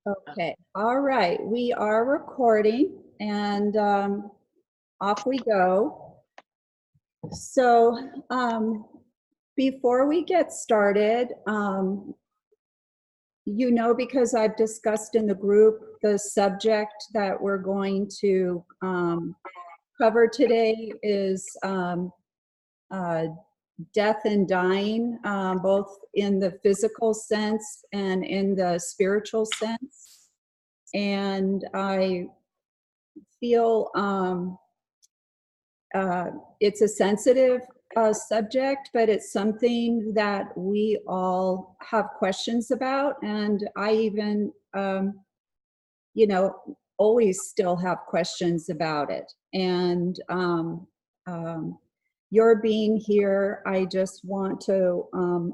Okay, all right, we are recording and off we go. So before we get started, because I've discussed in the group the subject that we're going to cover today is death and dying, both in the physical sense and in the spiritual sense. And I feel it's a sensitive subject, but it's something that we all have questions about. And I even, always still have questions about it. And your being here, I just want to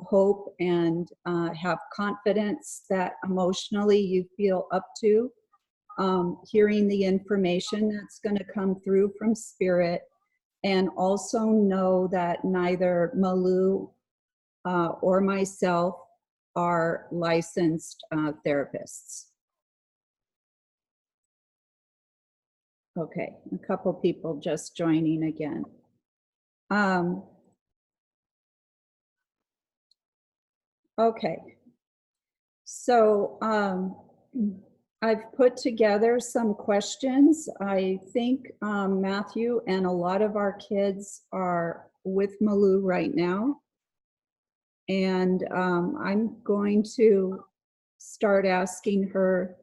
hope and have confidence that emotionally you feel up to hearing the information that's going to come through from Spirit, and also know that neither Malu or myself are licensed therapists. Okay, a couple people just joining again. Okay, so I've put together some questions. I think Matthew and a lot of our kids are with Malu right now. And I'm going to start asking her.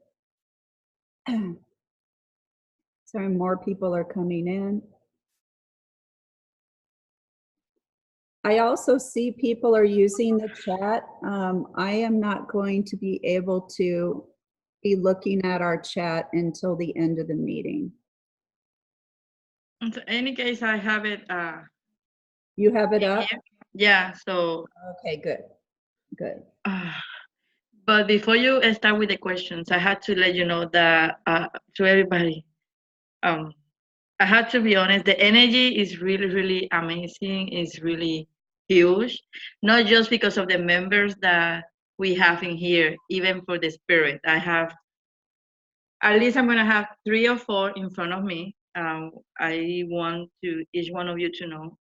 Sorry, more people are coming in. I also see people are using the chat. I am not going to be able to be looking at our chat until the end of the meeting. In any case, I have it. You have it up? Yeah, so. Okay, good, good. But before you start with the questions, I had to let you know that to everybody, I had to be honest, the energy is really, really amazing. It's really huge, not just because of the members that we have in here, even for the spirit. I have, at least I'm going to have 3 or 4 in front of me. I want each one of you to know.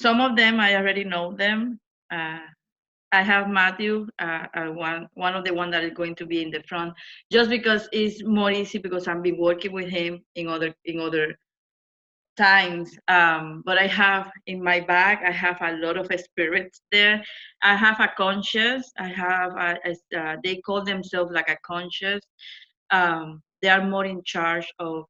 Some of them, I already know them. I have Matthew, one of the one that is going to be in the front, just because it's more easy because I've been working with him in other times. But I have in my bag, I have a lot of spirits there. I have a conscious. I have they call themselves like a conscious. They are more in charge of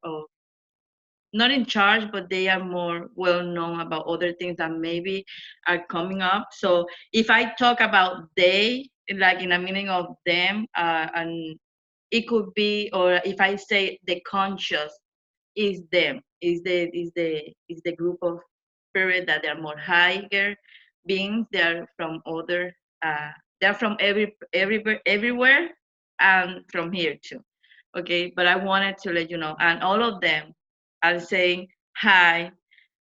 not in charge, but they are more well known about other things that maybe are coming up. So if I talk about they, like in a meaning of them, and it could be, or if I say the conscious is them, is the group of spirit that they're more higher beings. They're from other, they're from everywhere, and from here too. Okay, but I wanted to let you know, and all of them are saying hi,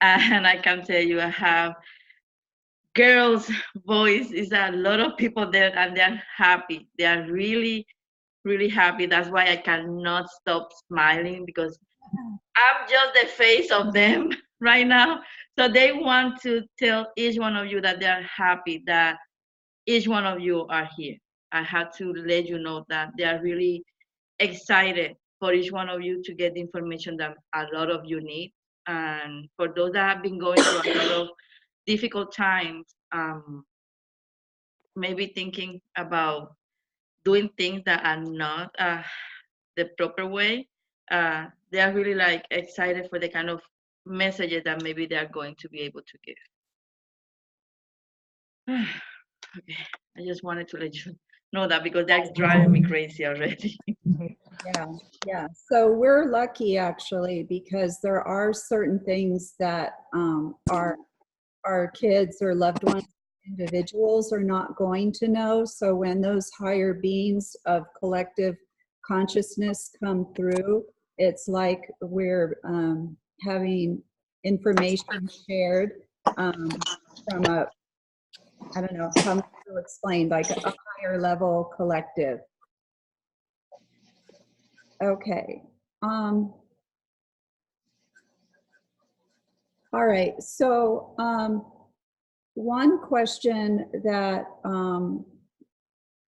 and I can tell you I have girls' voice. Is a lot of people there, and they're happy. They are really, really happy. That's why I cannot stop smiling because I'm just the face of them right now. So they want to tell each one of you that they're happy that each one of you are here. I had to let you know that they are really excited for each one of you to get the information that a lot of you need. And for those that have been going through a lot of difficult times, maybe thinking about doing things that are not the proper way, they are really like excited for the kind of messages that maybe they are going to be able to give. Okay, I just wanted to let you know that because that's driving me crazy already. Yeah. So we're lucky actually because there are certain things that our kids or loved ones, individuals are not going to know. So when those higher beings of collective consciousness come through, it's like we're having information shared from a, I don't know, to explain, like a higher level collective. Okay. All right. So one question that all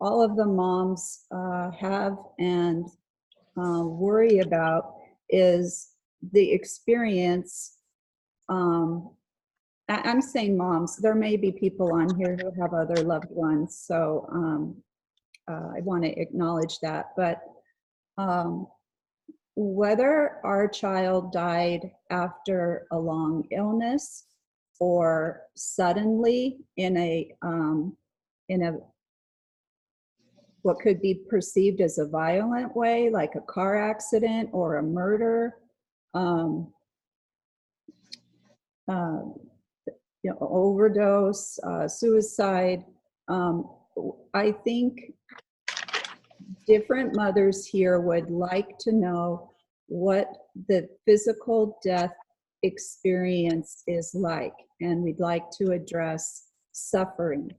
of the moms have and worry about is the experience. I'm saying moms. There may be people on here who have other loved ones, so I want to acknowledge that. But whether our child died after a long illness or suddenly in a what could be perceived as a violent way, like a car accident or a murder, overdose, suicide. I think different mothers here would like to know what the physical death experience is like, and we'd like to address suffering.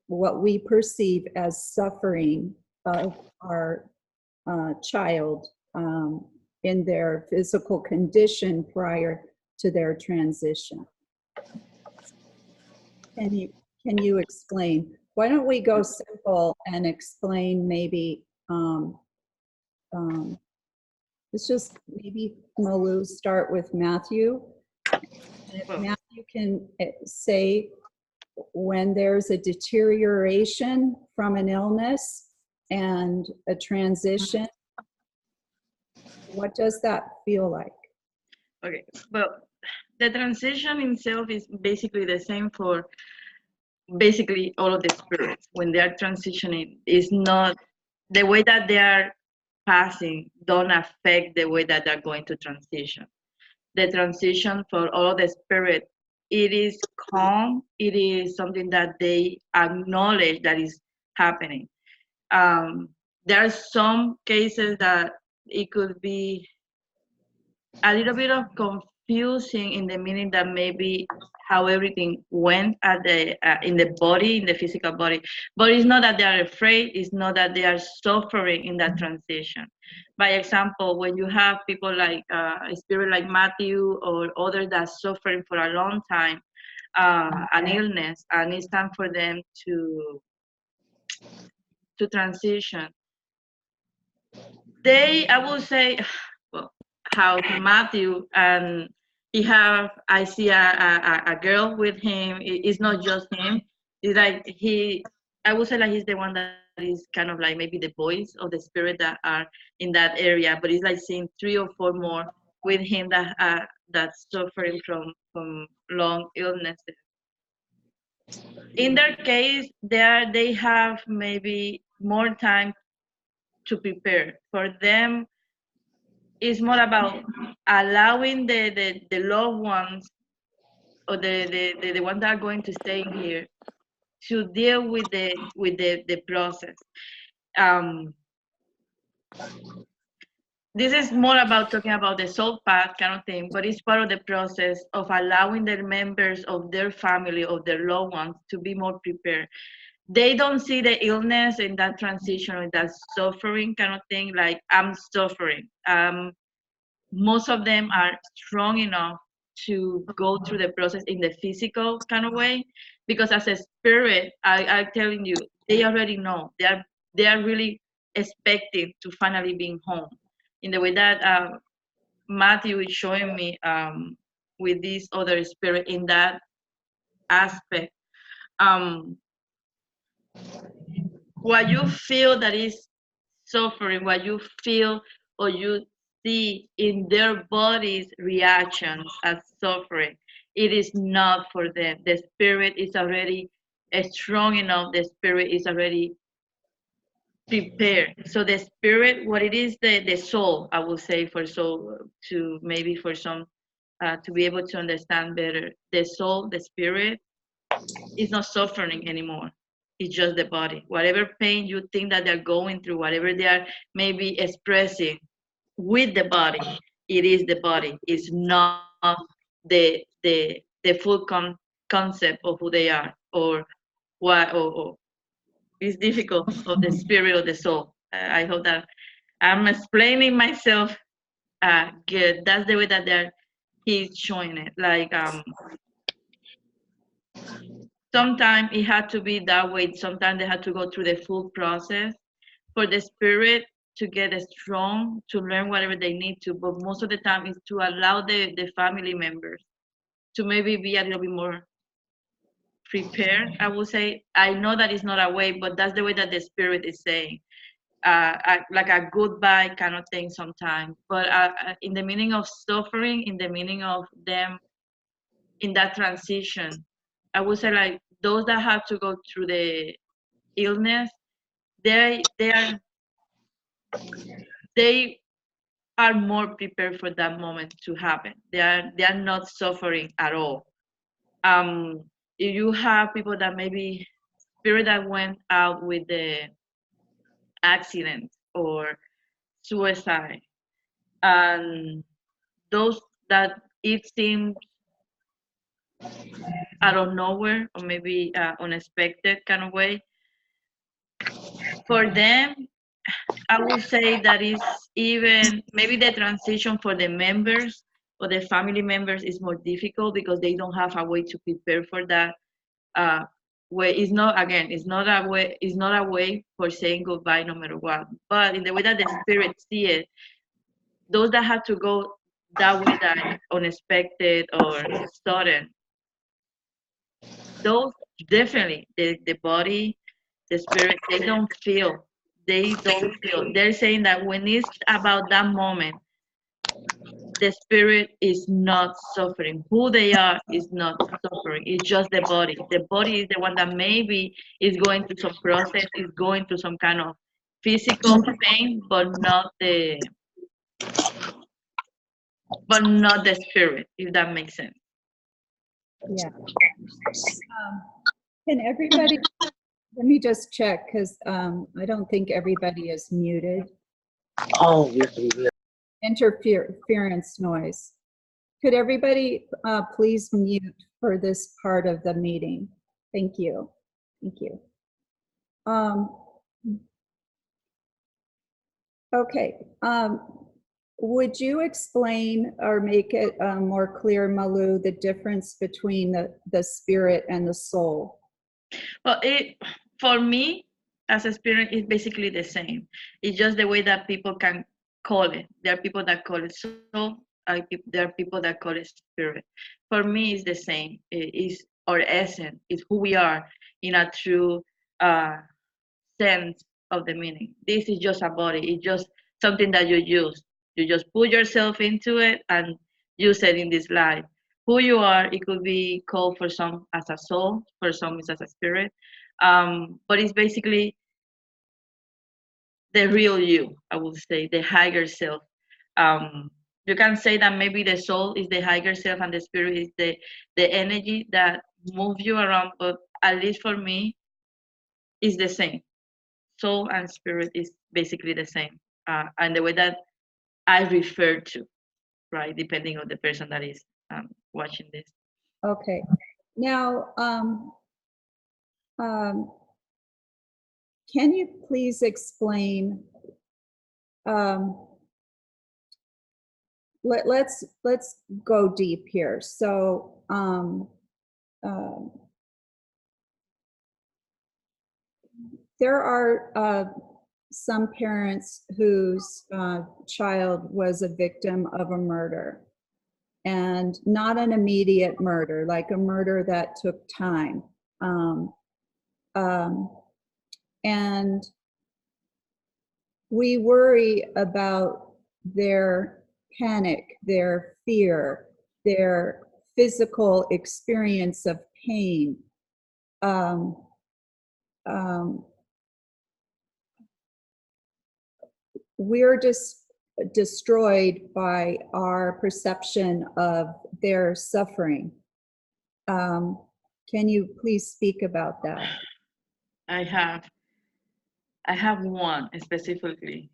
What we perceive as suffering of our child in their physical condition prior to their transition. Can you explain? Why don't we go simple and explain maybe, let's just maybe Malu start with Matthew. If Matthew can say when there's a deterioration from an illness and a transition, what does that feel like? Okay, well, the transition itself is basically the same for basically all of the spirits. When they are transitioning, is not the way that they are passing don't affect the way that they're going to transition. The transition for all the spirit, it is calm. It is something that they acknowledge that is happening. There are some cases that it could be a little bit of confusing in the meaning that maybe how everything went at the in the body, in the physical body, but it's not that they are afraid. It's not that they are suffering in that transition. By example, when you have people like a spirit like Matthew or others that suffering for a long time, an illness, and it's time for them to transition. They, I would say, well, how Matthew and he have, I see a girl with him. It's not just him. It's like I would say like he's the one that is kind of like maybe the voice of the spirit that are in that area. But it's like seeing 3 or 4 more with him that that's suffering from long illnesses. In their case, they have maybe more time to prepare. For them, it's more about allowing the loved ones or the ones that are going to stay here to deal with the process. This is more about talking about the soul path kind of thing, but it's part of the process of allowing the members of their family, of their loved ones, to be more prepared. They don't see the illness in that transition or that suffering kind of thing, like I'm suffering. Most of them are strong enough to go through the process in the physical kind of way, because as a spirit, I'm telling you, they already know. They are really expecting to finally being home. In the way that Matthew is showing me with this other spirit in that aspect. What you feel that is suffering, what you feel or you see in their body's reactions as suffering, it is not for them. The spirit is already strong enough. The spirit is already prepared. So the spirit, what it is, the soul, I will say, for soul, to maybe for some to be able to understand better, the soul, the spirit is not suffering anymore. It's just the body. Whatever pain you think that they're going through, whatever they are maybe expressing with the body, it is the body. It's not the full concept of who they are or why or it's difficult of the spirit or the soul. I hope that I'm explaining myself good. That's the way that he's showing it. Like sometimes it had to be that way. Sometimes they had to go through the full process for the spirit to get strong, to learn whatever they need to. But most of the time is to allow the family members to maybe be a little bit more prepared. I would say, I know that it's not a way, but that's the way that the spirit is saying. Like a goodbye kind of thing sometimes. But in the meaning of suffering, in the meaning of them in that transition, I would say like those that have to go through the illness, they they are more prepared for that moment to happen. They are not suffering at all. If you have people that maybe spirit that went out with the accident or suicide, and those that it seems out of nowhere or maybe unexpected kind of way, for them I would say that is even maybe the transition for the members or the family members is more difficult because they don't have a way to prepare for that. uh, way it's not, again, it's not a way for saying goodbye no matter what, but in the way that the spirit see it, those that have to go that way, that unexpected or sudden, those definitely the body, the spirit, they don't feel. They're saying that when it's about that moment, the spirit is not suffering. Who they are is not suffering. It's just the body. The body is the one that maybe is going through some process, is going through some kind of physical pain, but not the spirit, if that makes sense. Yeah. Can everybody, let me just check because I don't think everybody is muted. Oh, yeah. Interference noise. Could everybody please mute for this part of the meeting? Thank you. Thank you. Okay. Would you explain or make it more clear, Malu, the difference between the spirit and the soul? Well, for me, as a spirit, it's basically the same. It's just the way that people can call it. There are people that call it soul. There are people that call it spirit. For me, it's the same. It is our essence. It's who we are in a true sense of the meaning. This is just a body. It's just something that you use. You just put yourself into it and use it in this life. Who you are, it could be called for some as a soul, for some is as a spirit. But it's basically the real you, I would say, the higher self. You can say that maybe the soul is the higher self and the spirit is the energy that moves you around, but at least for me, it's the same. Soul and spirit is basically the same, and the way that I refer to, right, depending on the person that is watching this. Okay. Now, can you please explain? Let's go deep here. So, there are some parents whose child was a victim of a murder, and not an immediate murder, like a murder that took time. And we worry about their panic, their fear, their physical experience of pain. We're just destroyed by our perception of their suffering. Can you please speak about that? I have one specifically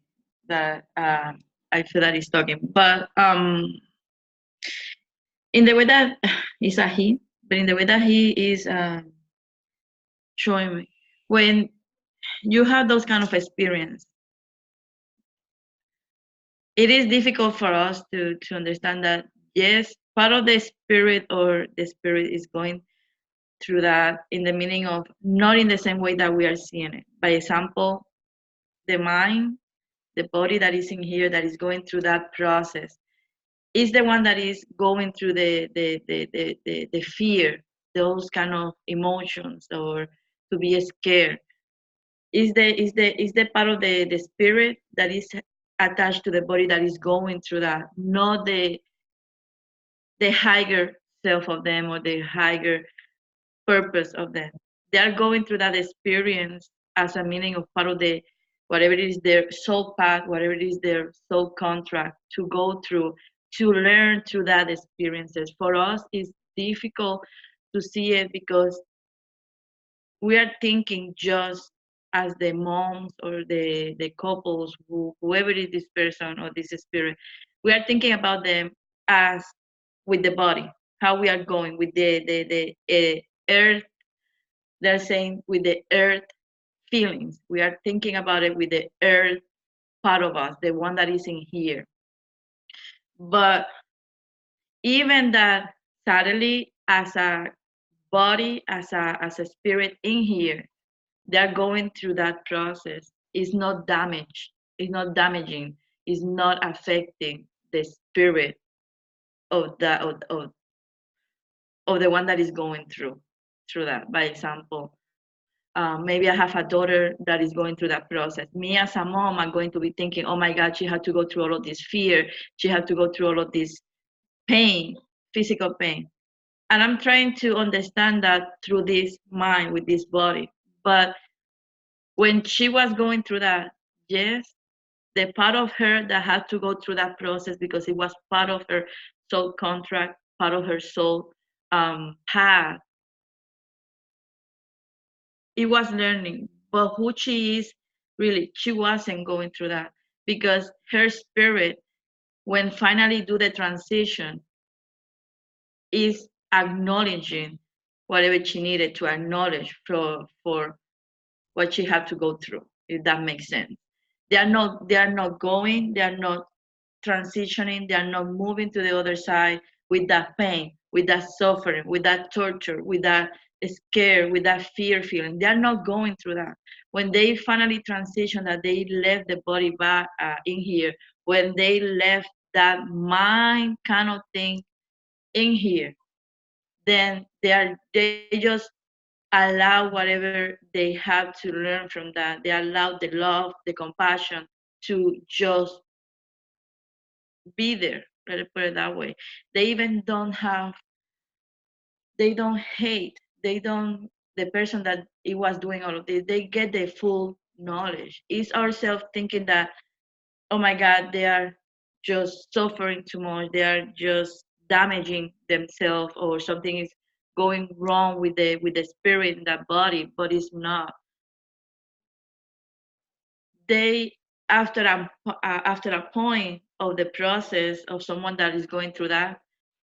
that I feel that is talking, but in the way that is a he, but in the way that he is showing me. When you have those kind of experience, it is difficult for us to understand that, yes, part of the spirit, or the spirit is going through that, in the meaning of not in the same way that we are seeing it. By example, the mind, the body that is in here, that is going through that process, is the one that is going through the fear, those kind of emotions, or to be scared. Is the part of the spirit that is attached to the body that is going through that, not the higher self of them, or the higher purpose of them. They are going through that experience as a meaning of part of the, whatever it is their soul path, whatever it is their soul contract to go through, to learn through that experiences. For us, it's difficult to see it because we are thinking just as the moms, or the couples, whoever is this person or this spirit, we are thinking about them as with the body, how we are going with the earth. They're saying with the earth feelings. We are thinking about it with the earth part of us, the one that is in here. But even that, suddenly, as a body, as a spirit in here, they're going through that process. It's not damaged. It's not damaging. It's not affecting the spirit of of the one that is going through that. By example, maybe I have a daughter that is going through that process. Me as a mom, I'm going to be thinking, oh my God, she had to go through all of this fear. She had to go through all of this pain, physical pain. And I'm trying to understand that through this mind, with this body. But when she was going through that, yes, the part of her that had to go through that process, because it was part of her soul contract, part of her soul path, it was learning. But who she is, really, she wasn't going through that, because her spirit, when finally do the transition, is acknowledging whatever she needed to acknowledge for what she had to go through, if that makes sense. They are not transitioning, they are not moving to the other side with that pain, with that suffering, with that torture, with that scare, with that fear feeling. They are not going through that. When they finally transition, that they left the body back in here, when they left that mind kind of thing in here, then they just allow whatever they have to learn from that. They allow the love, the compassion to just be there. Let it put it that way. They even they don't hate. They don't, the person that it was doing all of this, they get the full knowledge. It's ourselves thinking that, oh my God, they are just suffering too much. They are just damaging themselves, or something is going wrong with the spirit in that body, but it's not. They, after a point of the process of someone that is going through that,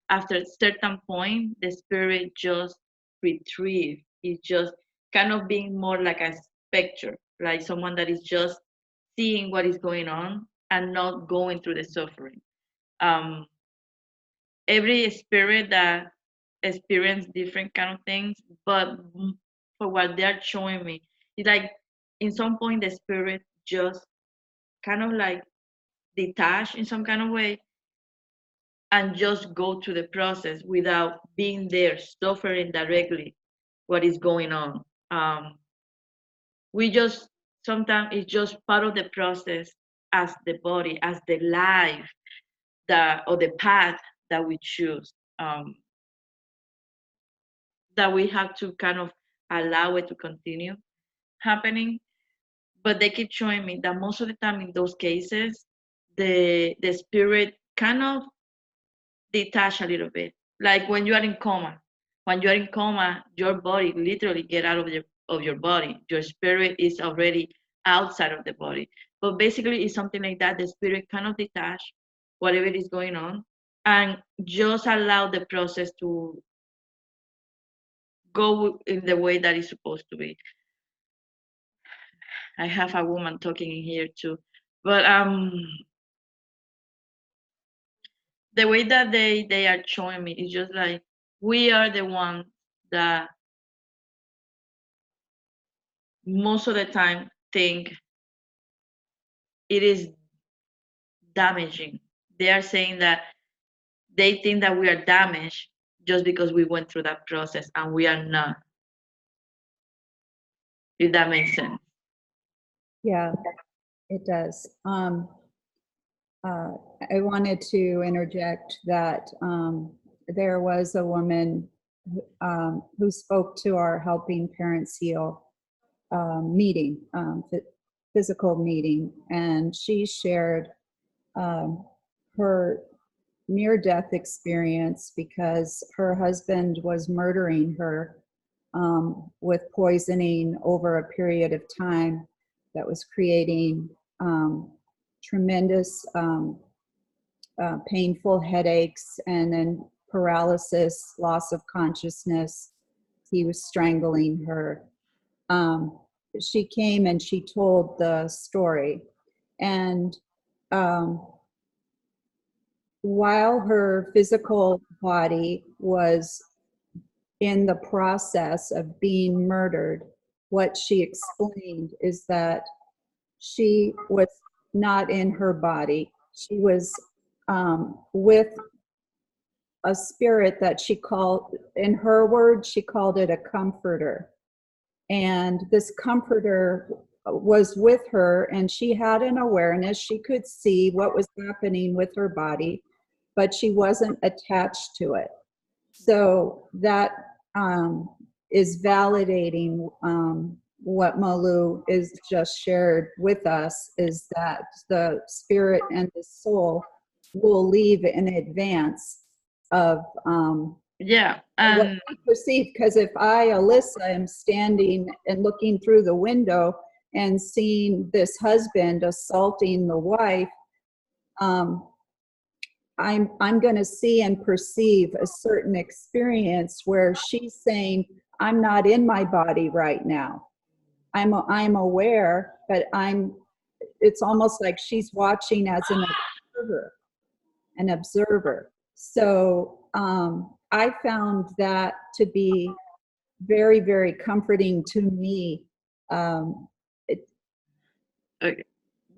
after a certain point, the spirit just retrieve. It's just kind of being more like a specter, like someone that is just seeing what is going on and not going through the suffering. Um, every spirit that experience different kind of things, but for what they're showing me, it's like in some point the spirit just kind of like detach in some kind of way, and just go through the process without being there, suffering directly what is going on. We just, sometimes it's just part of the process, as the body, as the life that, or the path that we choose, that we have to kind of allow it to continue happening. But they keep showing me that most of the time in those cases, the spirit kind of detach a little bit. Like when you are in coma. When you are in coma, your body literally get out of your body. Your spirit is already outside of the body. But basically, it's something like that. The spirit kind of detach whatever is going on, and just allow the process to go in the way that it's supposed to be. I have a woman talking in here too, but the way that they are showing me is just like we are the ones that most of the time think it is damaging. They are saying that they think that we are damaged just because we went through that process and we are not, if that makes sense. Yeah, it does. I wanted to interject that there was a woman who spoke to our Helping Parents Heal meeting, physical meeting, and she shared her near-death experience because her husband was murdering her with poisoning over a period of time that was creating tremendous painful headaches and then paralysis, loss of consciousness. He was strangling her. She came and she told the story. And while her physical body was in the process of being murdered, what she explained is that she was not in her body. She was with a spirit that she called, in her words, she called it a comforter. And this comforter was with her, and she had an awareness. She could see what was happening with her body, but she wasn't attached to it. So that is validating what Malu is just shared with us, is that the spirit and the soul will leave in advance of Yeah, what and we perceive. Because if I, Ellisa, am standing and looking through the window and seeing this husband assaulting the wife, I'm going to see and perceive a certain experience where she's saying, I'm not in my body right now. I'm aware, but it's almost like she's watching as an observer. So I found that to be very, very comforting to me. okay.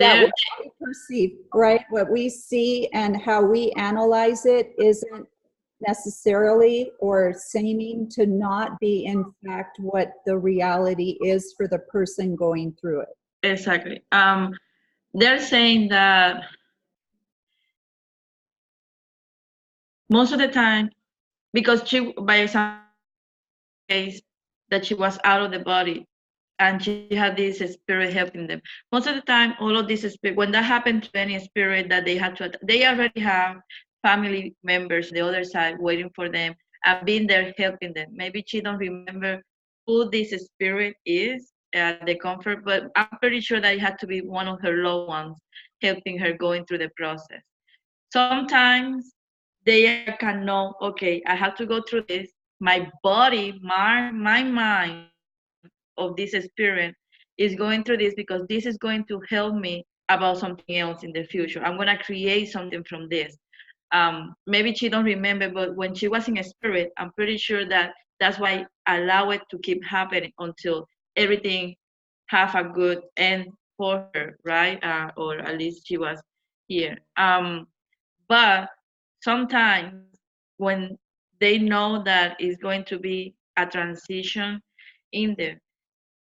That There, what we perceive, right? What we see and how we analyze it isn't necessarily or seeming to not be, in fact, what the reality is for the person going through it. exactly. They're saying that most of the time, because she, by example, case that she was out of the body and she had this spirit helping them. Most of the time, all of this spirit, when that happened to any spirit that they had to, they already have family members on the other side waiting for them and being there helping them. Maybe she don't remember who this spirit is at the comfort, but I'm pretty sure that it had to be one of her loved ones helping her going through the process. Sometimes they can know, okay, I have to go through this. My body, my mind of this experience is going through this because this is going to help me about something else in the future. I'm gonna create something from this. Maybe she don't remember, but when she was in a spirit, I'm pretty sure that that's why I allow it to keep happening until everything have a good end for her, right? Or at least she was here. But sometimes when they know that it's going to be a transition in there,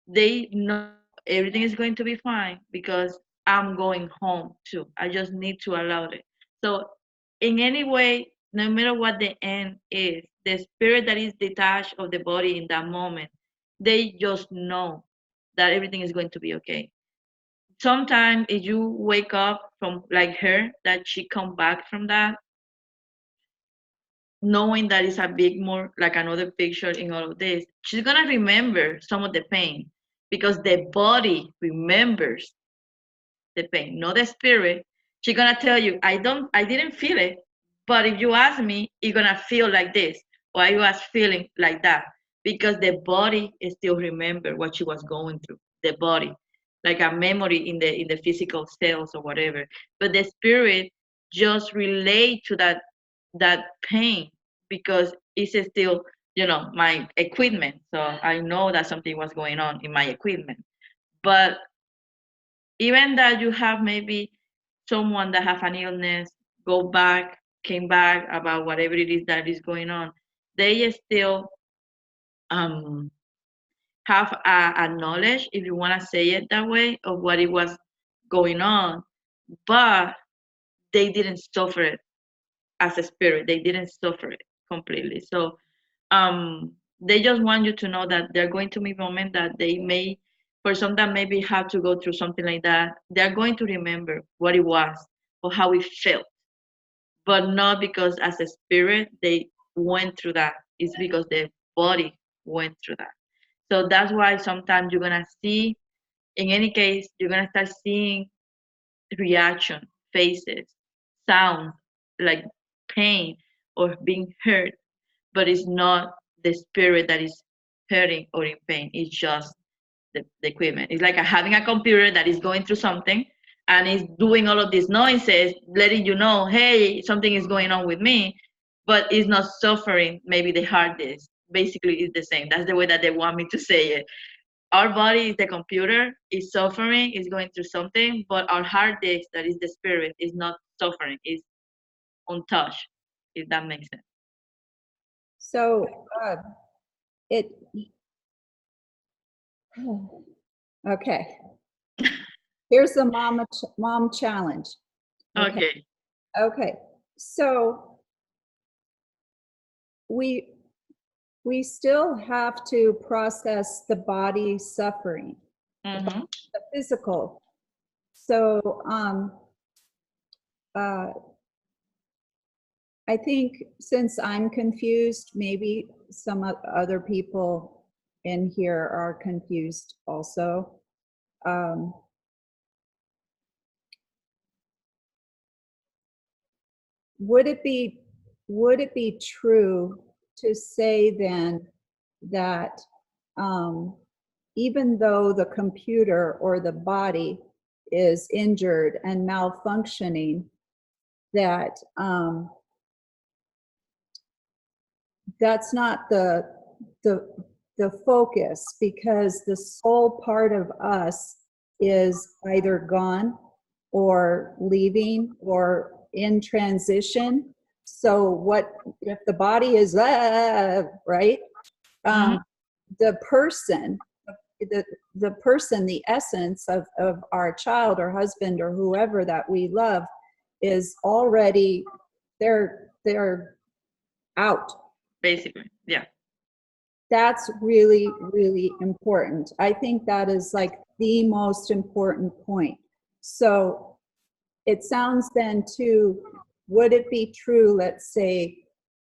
they know everything is going to be fine because I'm going home too. I just need to allow it. So, in any way, no matter what the end is, the spirit that is detached of the body in that moment, they just know that everything is going to be okay. Sometimes, if you wake up from like her, that she come back from that, knowing that it's a big more like another picture in all of this, she's gonna remember some of the pain because the body remembers the pain, not the spirit. She's gonna tell you, I didn't feel it, but if you ask me, you're gonna feel like this, or I was feeling like that. because the body still remember what she was going through. The body, like a memory in the physical cells or whatever. But the spirit just relate to that pain because it's still, my equipment. So I know that something was going on in my equipment. But even that you have maybe someone that have an illness, came back about whatever it is that is going on, they still um have a knowledge, if you want to say it that way, of what it was going on, but they didn't suffer it as a spirit. They didn't suffer it completely. So they just want you to know that there are going to be moments that they may, for some that maybe have to go through something like that, they're going to remember what it was or how it felt, but not because as a spirit they went through that. It's because their body went through that. So that's why sometimes you're gonna see, in any case, you're gonna start seeing reaction, faces, sounds, like pain or being hurt, but it's not the spirit that is hurting or in pain. It's just the equipment. It's like having a computer that is going through something and is doing all of these noises, letting you know, hey, something is going on with me, but it's not suffering maybe the hard disk. Basically, it's the same. That's the way that they want me to say it. Our body is the computer, is suffering, is going through something, but our hard disk, that is the spirit, is not suffering, is untouched, if that makes sense. So it, okay. Here's the mom challenge. Okay. Okay. So we still have to process the body suffering, Mm-hmm. the physical. So I think since I'm confused, maybe some other people in here are confused also. Would it be true to say then that even though the computer or the body is injured and malfunctioning, that that's not the focus, because the soul part of us is either gone or leaving or in transition. So what if the body is right? The person, the person, the essence of our child or husband or whoever that we love is already, they're out. Basically, yeah. That's really, really important. I think that is like the most important point. So it sounds then too, would it be true, let's say,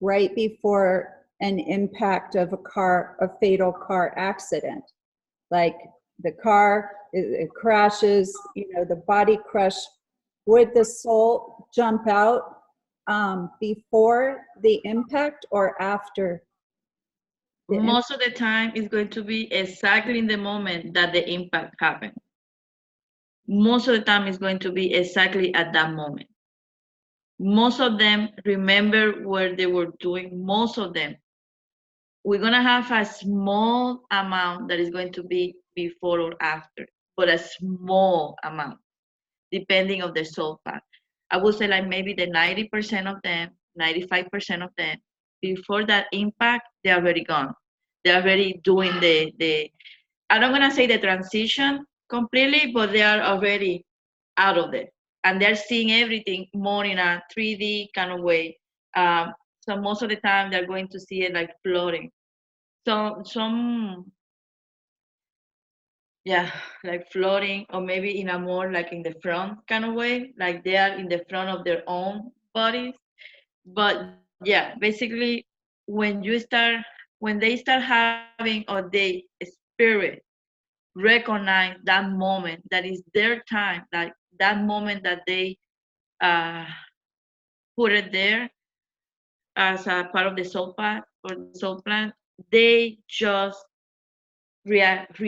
right before an impact of a fatal car accident, like the car, it crashes, the body crush, would the soul jump out before the impact or after? Most of the time, it's going to be exactly in the moment that the impact happened. Most of the time, it's going to be exactly at that moment. Most of them remember where they were doing. Most of them. We're going to have a small amount that is going to be before or after, but a small amount, depending on their soul path. I would say like maybe the 90% of them, 95% of them, before that impact, they're already gone. They're already doing I don't want to say the transition completely, but they are already out of it. And they're seeing everything more in a 3D kind of way. So most of the time, they're going to see it like floating. So yeah, like floating, or maybe in a more like in the front kind of way, like they are in the front of their own bodies. But yeah, basically, when they start having, or they spirit recognize that moment, that is their time, like that moment that they uh, put it there as a part of the soul path or the soul plan, they just react.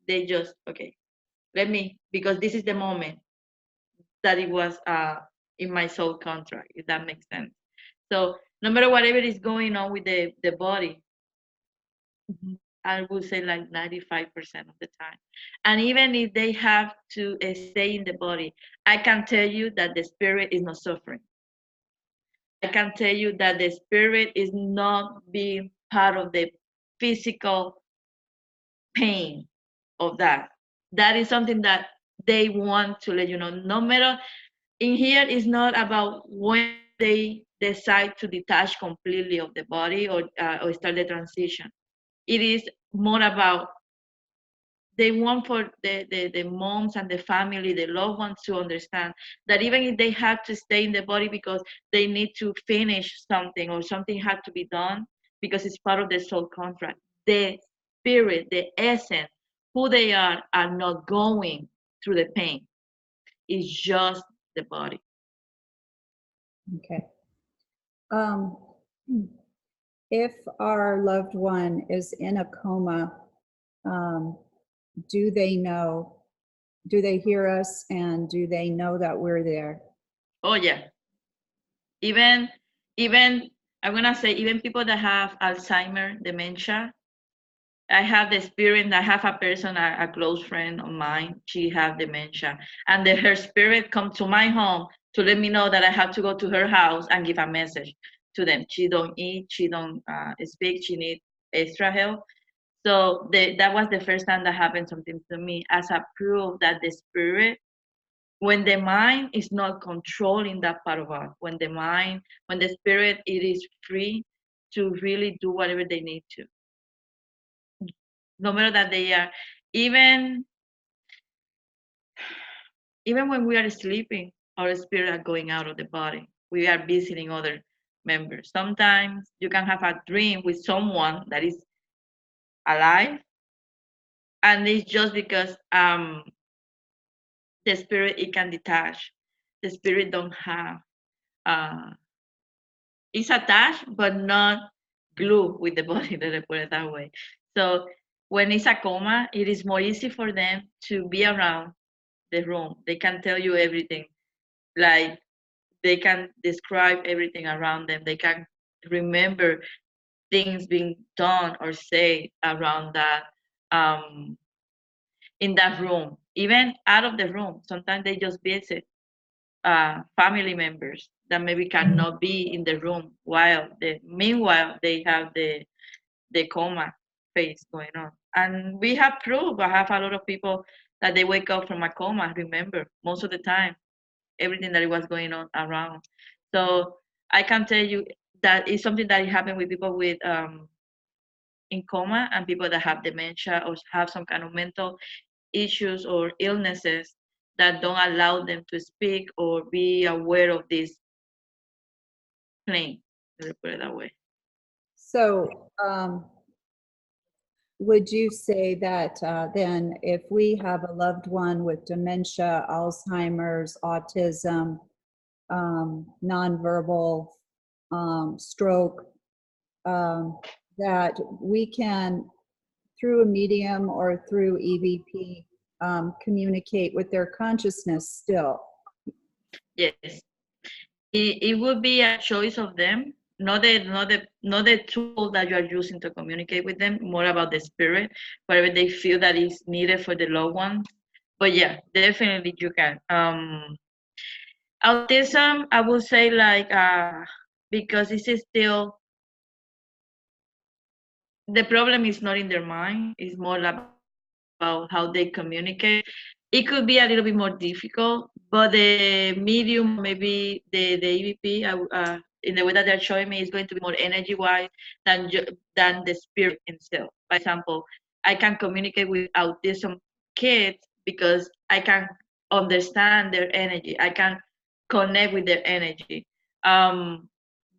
They just, okay, let me, because this is the moment that it was in my soul contract, if that makes sense. So no matter whatever is going on with the body, I would say like 95% of the time. And even if they have to stay in the body, I can tell you that the spirit is not suffering. I can tell you that the spirit is not being part of the physical pain of that. That is something that they want to let you know. No matter in here is not about when they decide to detach completely of the body or start the transition. It is more about they want for the moms and the family, the loved ones to understand that even if they have to stay in the body because they need to finish something or something had to be done because it's part of the soul contract, the spirit, the essence, who they are not going through the pain. It's just the body. Okay. Um, if our loved one is in a coma, um, do they know? Do they hear us, and do they know that we're there? Oh yeah. Even even I'm gonna say even people that have Alzheimer, dementia, I have the experience. I have a person, a close friend of mine. She have dementia, and her spirit come to my home to let me know that I have to go to her house and give a message to them. She don't eat, she don't speak, she need extra help. So that was the first time that happened something to me as a proof that the spirit, when the mind is not controlling that part of us, when the spirit it is free to really do whatever they need to, no matter that they are, even even when we are sleeping, our spirit are going out of the body. We are visiting other members. Sometimes you can have a dream with someone that is alive, and it's just because the spirit it can detach. The spirit don't have uh, it's attached but not glued with the body. Let I put it that way. So when it's a coma, it is more easy for them to be around the room. They can tell you everything. Like they can describe everything around them. They can remember things being done or said around that um, in that room, even out of the room. Sometimes they just visit family members that maybe cannot be in the room while meanwhile they have the coma phase going on. And we have proof. I have a lot of people that they wake up from a coma, remember most of the time everything that was going on around. So I can tell you that it's something that happened with people with in coma and people that have dementia or have some kind of mental issues or illnesses that don't allow them to speak or be aware of this plane. Let me put it that way. So, would you say that then if we have a loved one with dementia, Alzheimer's, autism, nonverbal, stroke, that we can, through a medium or through EVP, communicate with their consciousness still? Yes, it would be a choice of them, not the tool that you are using to communicate with them. More about the spirit, whatever they feel that is needed for the loved ones. But yeah, definitely you can. Autism, I would say like because this is still the problem is not in their mind. It's more about how they communicate. It could be a little bit more difficult, but the medium, maybe the EVP, in the way that they're showing me, is going to be more energy-wise than the spirit itself. For example, I can communicate with autism kids because I can understand their energy. I can connect with their energy. Um,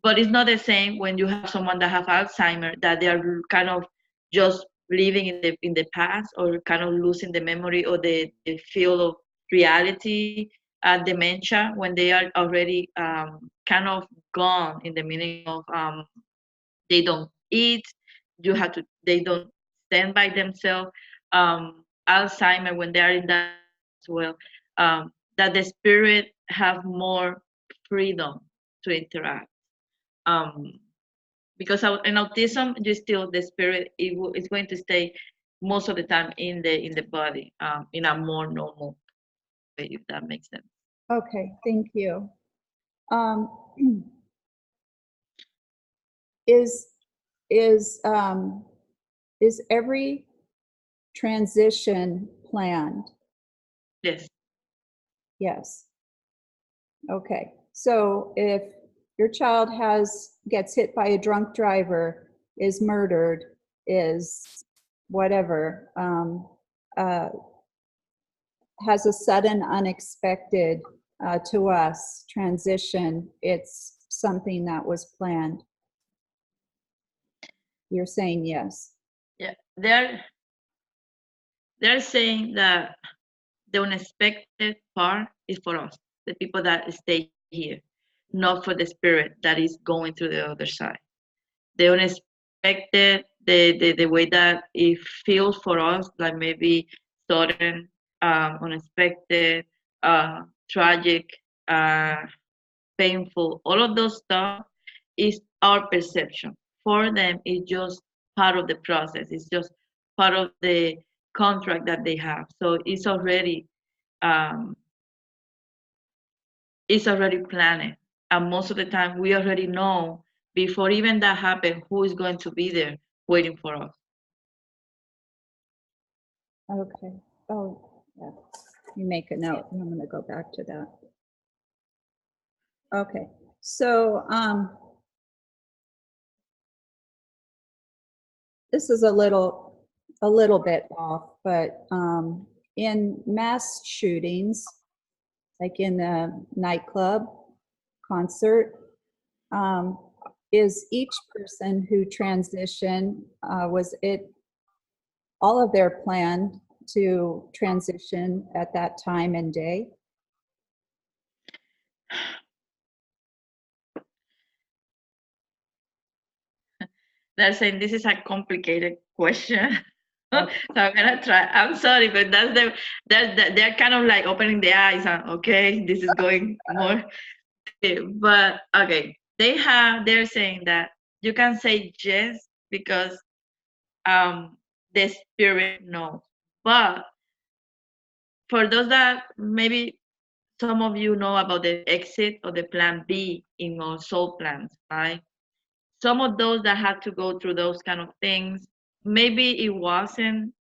but it's not the same when you have someone that have Alzheimer that they are kind of just living in the past or kind of losing the memory or the feel of reality. Dementia when they are already kind of gone in the meaning of they don't eat, you have to, they don't stand by themselves. Alzheimer, when they are in that as well, that the spirit have more freedom to interact. Um, because in autism, you still, the spirit, it's going to stay most of the time in the body, in a more normal way, if that makes sense. Okay, thank you. Um, is is um, is every transition planned? Yes. Yes. Okay. So if your child gets hit by a drunk driver, is murdered, is whatever, has a sudden, unexpected to us transition, it's something that was planned. You're saying yes. Yeah. They're saying that the unexpected part is for us, the people that stay here, not for the spirit that is going to the other side. The unexpected, the way that it feels for us, like maybe sudden, unexpected, tragic, uh, painful, all of those stuff is our perception. For them, it's just part of the process. It's just part of the contract that they have. So um, it's already planned. And most of the time, we already know before even that happens who is going to be there waiting for us. Okay. Oh, yeah. You make a note. I'm going to go back to that. Okay. So this is a little bit off, but in mass shootings, like in the nightclub, concert, is each person who transitioned, was it all of their plan to transition at that time and day? They're saying this is a complicated question. Okay. So I'm gonna try. I'm sorry, but they're kind of like opening the eyes and okay, this is going more. But okay, they're saying that you can say yes because the spirit knows. But for those that maybe some of you know about the exit or the plan B in our soul plans, right? Some of those that had to go through those kind of things, maybe it wasn't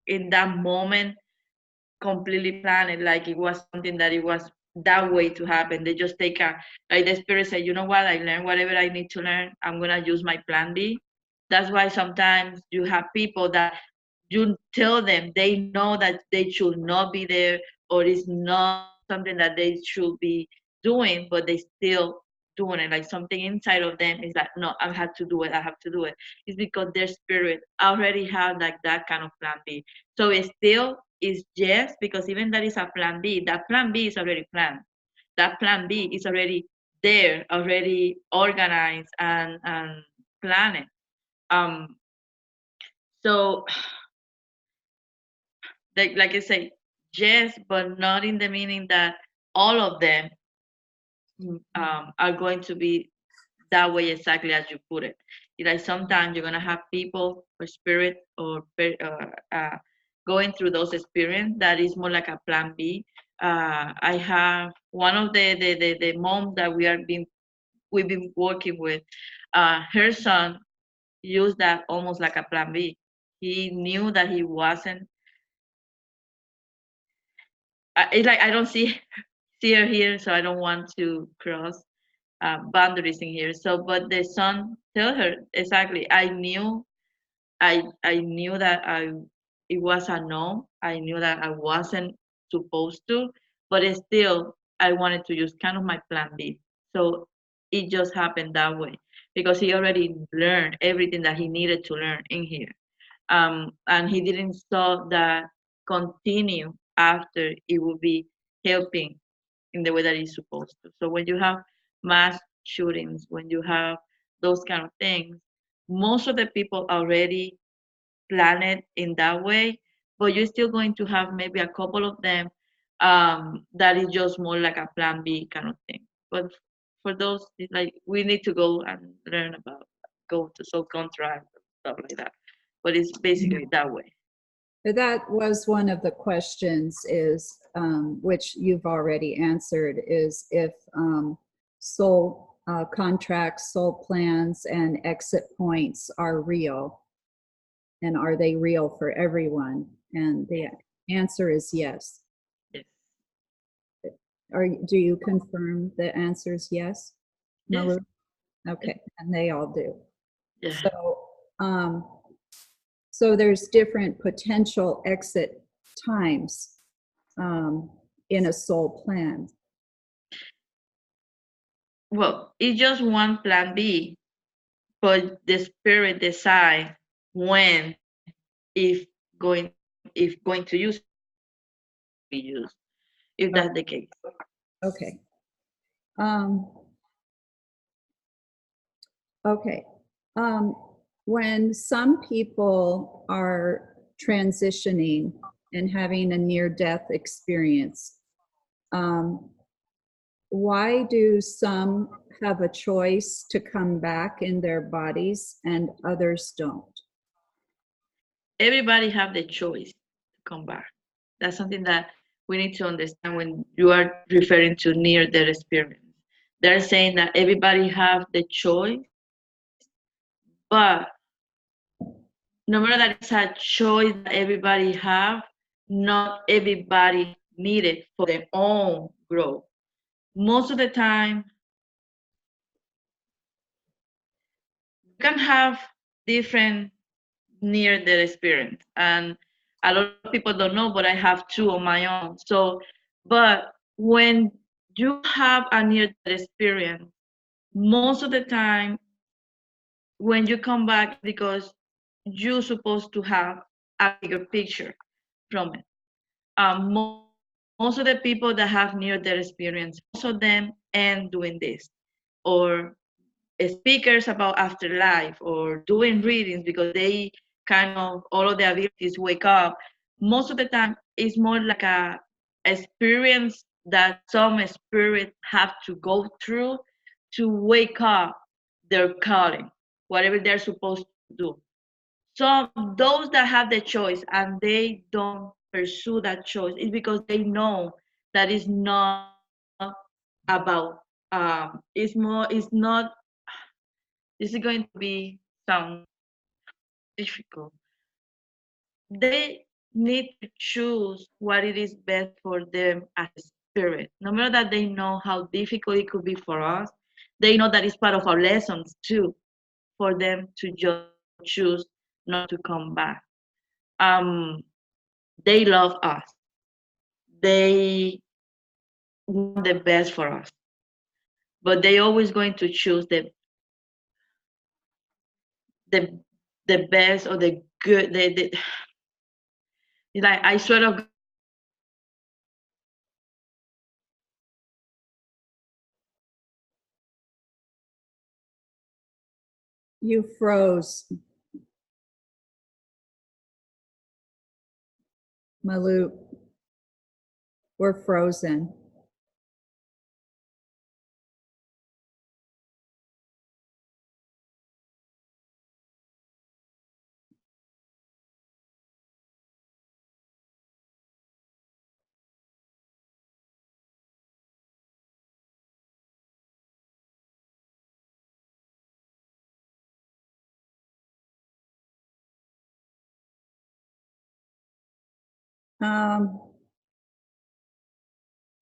in that moment completely planned, like it was something that it was that way to happen. They just take like the spirit say, you know what, I learned whatever I need to learn. I'm gonna use my plan B. That's why sometimes you have people that you tell them they know that they should not be there or it's not something that they should be doing, but they still doing it. Like something inside of them is like, no, I have to do it. I have to do it. It's because their spirit already have like that kind of plan B. So it still is yes, because even that is a plan B. That plan B is already planned. That plan B is already there, already organized and planned. Um, so like I say, yes, but not in the meaning that all of them are going to be that way exactly as you put it. Like sometimes you're gonna have people or spirit or going through those experience that is more like a plan B. I have one of the moms that we've been working with. Her son used that almost like a plan B. He knew that he wasn't. It's like I don't see her here, so I don't want to cross boundaries in here. So, but the son tell her exactly. I knew that it was a no. I knew that I wasn't supposed to, but it still I wanted to use kind of my plan B. So it just happened that way because he already learned everything that he needed to learn in here, and he didn't stop that continue after it would be helping in the way that it's supposed to. So when you have mass shootings, when you have those kind of things, Most of the people already plan it in that way, but you're still going to have maybe a couple of them that is just more like a plan B kind of thing. But for those, it's like we need to go and learn about, go to soul contract, stuff like that. But it's basically that way. But that was one of the questions is, which you've already answered, is if soul contracts, soul plans, and exit points are real. And are they real for everyone? And the answer is yes. Yes. Do you confirm the answer is yes, Malu? Yes. Okay, and they all do. Yeah. So there's different potential exit times in a soul plan. Well, it's just one plan B, but the spirit decide when, if going, if going to use, be used, if that's the case. Okay. Okay. When some people are transitioning and having a near-death experience, why do some have a choice to come back in their bodies and others don't? Everybody have the choice to come back. That's something that we need to understand when you are referring to near death experience. They're saying that everybody have the choice, but no matter that it's a choice that everybody have, not everybody need it for their own growth. Most of the time, you can have different near death experience, and a lot of people don't know, but I have two on my own. So, but when you have a near death experience, most of the time when you come back, because you're supposed to have a bigger picture from it. Most of the people that have near death experience, most of them end doing this, or speakers about afterlife, or doing readings because they kind of all of their abilities wake up. Most of the time, it's more like a experience that some spirit have to go through to wake up their calling, whatever they're supposed to do. So those that have the choice and they don't pursue that choice is because they know that it's not about it's not, this is going to be sound difficult. They need to choose what it is best for them as a spirit. No matter that they know how difficult it could be for us, they know that it's part of our lessons too, for them to just choose not to come back. They love us. They want the best for us, but they always going to choose the the best or the good. Like I swear to God, You froze, Malu. We're frozen.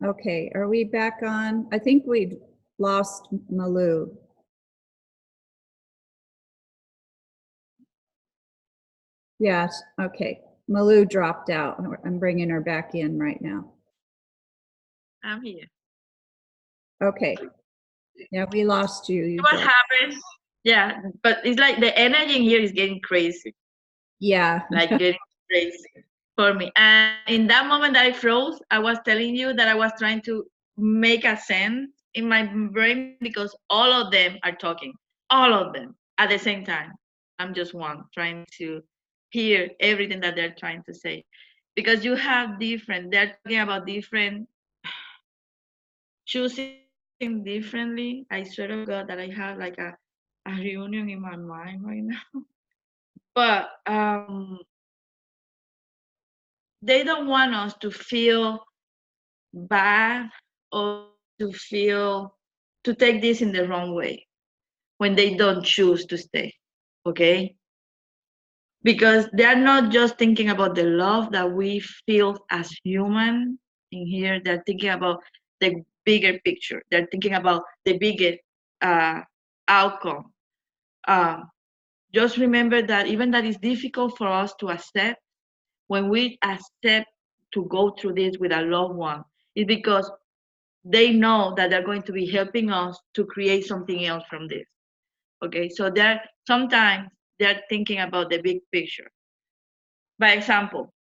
Okay, are we back on? I think we lost Malu. Yes, okay. Malu dropped out. I'm bringing her back in right now. I'm here. Okay. Yeah, we lost you. You What dropped. happens? Yeah, but it's like the energy in here is getting crazy, Yeah. like getting crazy for me. And in that moment that I froze, I was telling you that I was trying to make a sense in my brain because all of them are talking, all of them at the same time. I'm just one trying to hear everything that they're trying to say. Because you have different, they're talking about different, choosing differently. I swear to God that I have like a reunion in my mind right now. But they don't want us to feel bad or to feel to take this in the wrong way when they don't choose to stay. Okay? Because they're not just thinking about the love that we feel as human in here, they're thinking about the bigger picture, they're thinking about the bigger uh, outcome. um, just remember that even that is difficult for us to accept, when we accept to go through this with a loved one, is because they know that they're going to be helping us to create something else from this. Okay, so they're sometimes they're thinking about the big picture. By example,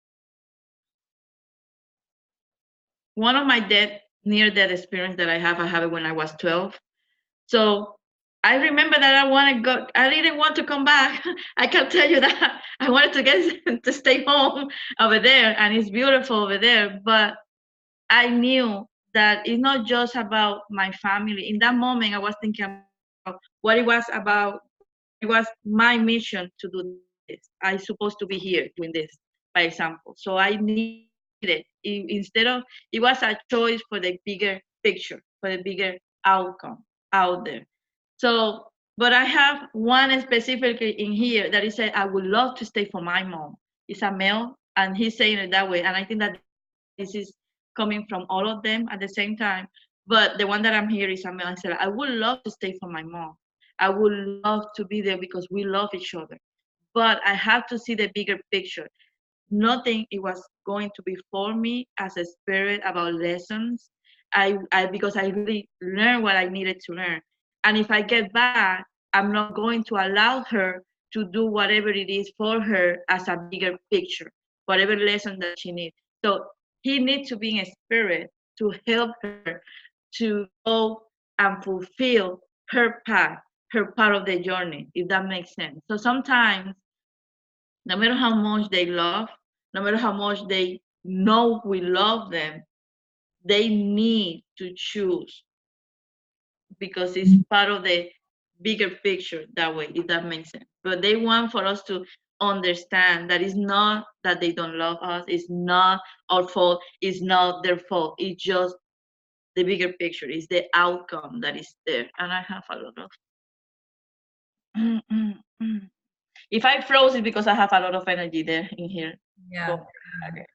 one of my near death experience that I have it when I was 12. So I remember that I didn't want to come back. I can tell you that I wanted to get to stay home over there, and it's beautiful over there. But I knew that it's not just about my family. In that moment, I was thinking about what it was about. It was my mission to do this. I supposed to be here doing this, by example. So I needed, instead of, it was a choice for the bigger picture, for the bigger outcome out there. So, but I have one specifically in here that he said, I would love to stay for my mom. It's a male, and he's saying it that way. And I think that this is coming from all of them at the same time. But the one that I'm here is a male. I said, I would love to stay for my mom. I would love to be there because we love each other. But I have to see the bigger picture. Nothing it was going to be for me as a spirit about lessons. I because I really learned what I needed to learn. And if I get back, I'm not going to allow her to do whatever it is for her as a bigger picture, whatever lesson that she needs. So he needs to be in a spirit to help her to go and fulfill her path, her part of the journey, if that makes sense. So sometimes, no matter how much they love, no matter how much they know we love them, they need to choose because it's part of the bigger picture that way, if that makes sense. But they want for us to understand that it's not that they don't love us, it's not our fault, it's not their fault, it's just the bigger picture, it's the outcome that is there. And I have a lot of if I froze it's because I have a lot of energy there in here. Yeah. Okay.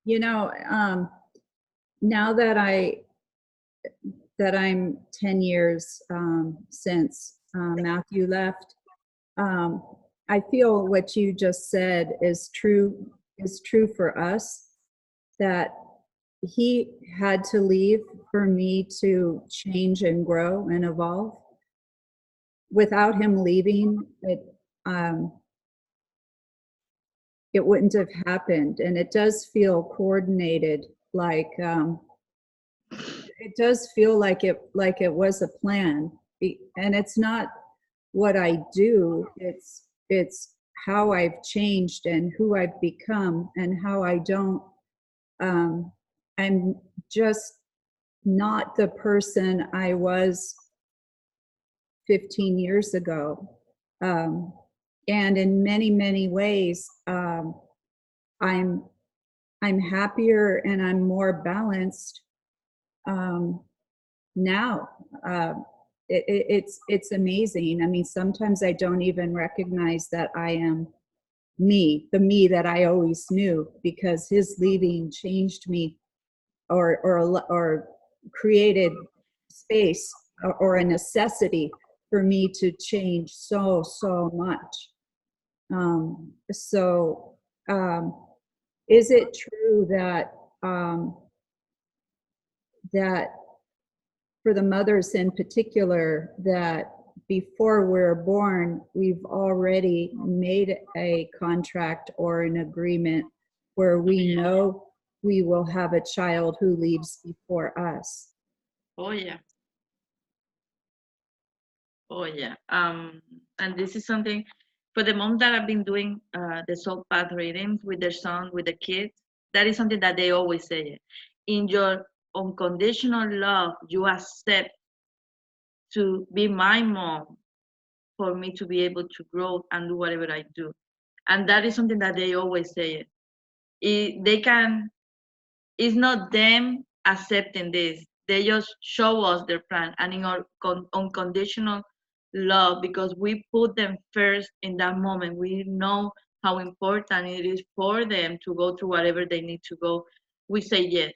You know, now that I'm 10 years since Matthew left, I feel what you just said is true for us, that he had to leave for me to change and grow and evolve. Without him leaving, it wouldn't have happened. And it does feel coordinated, like it does feel like it was a plan. And it's not what I do, it's how I've changed and who I've become, and how I don't I'm just not the person I was 15 years ago. And in many ways, I'm happier and I'm more balanced now. It's amazing. I mean, sometimes I don't even recognize that I am the me that I always knew, because his leaving changed me, or created space or a necessity for me to change so much. So is it true that that for the mothers in particular, that before we're born, we've already made a contract or an agreement where we know we will have a child who leaves before us? Oh yeah. Oh yeah. And this is something for the moms that have been doing the soul path readings with their son, with the kids, that is something that they always say. In your unconditional love, you accept to be my mom for me to be able to grow and do whatever I do. And that is something that they always say. They can, it's not them accepting this. They just show us their plan and in our unconditional love, because we put them first in that moment. We know how important it is for them to go through whatever they need to go. We say yes.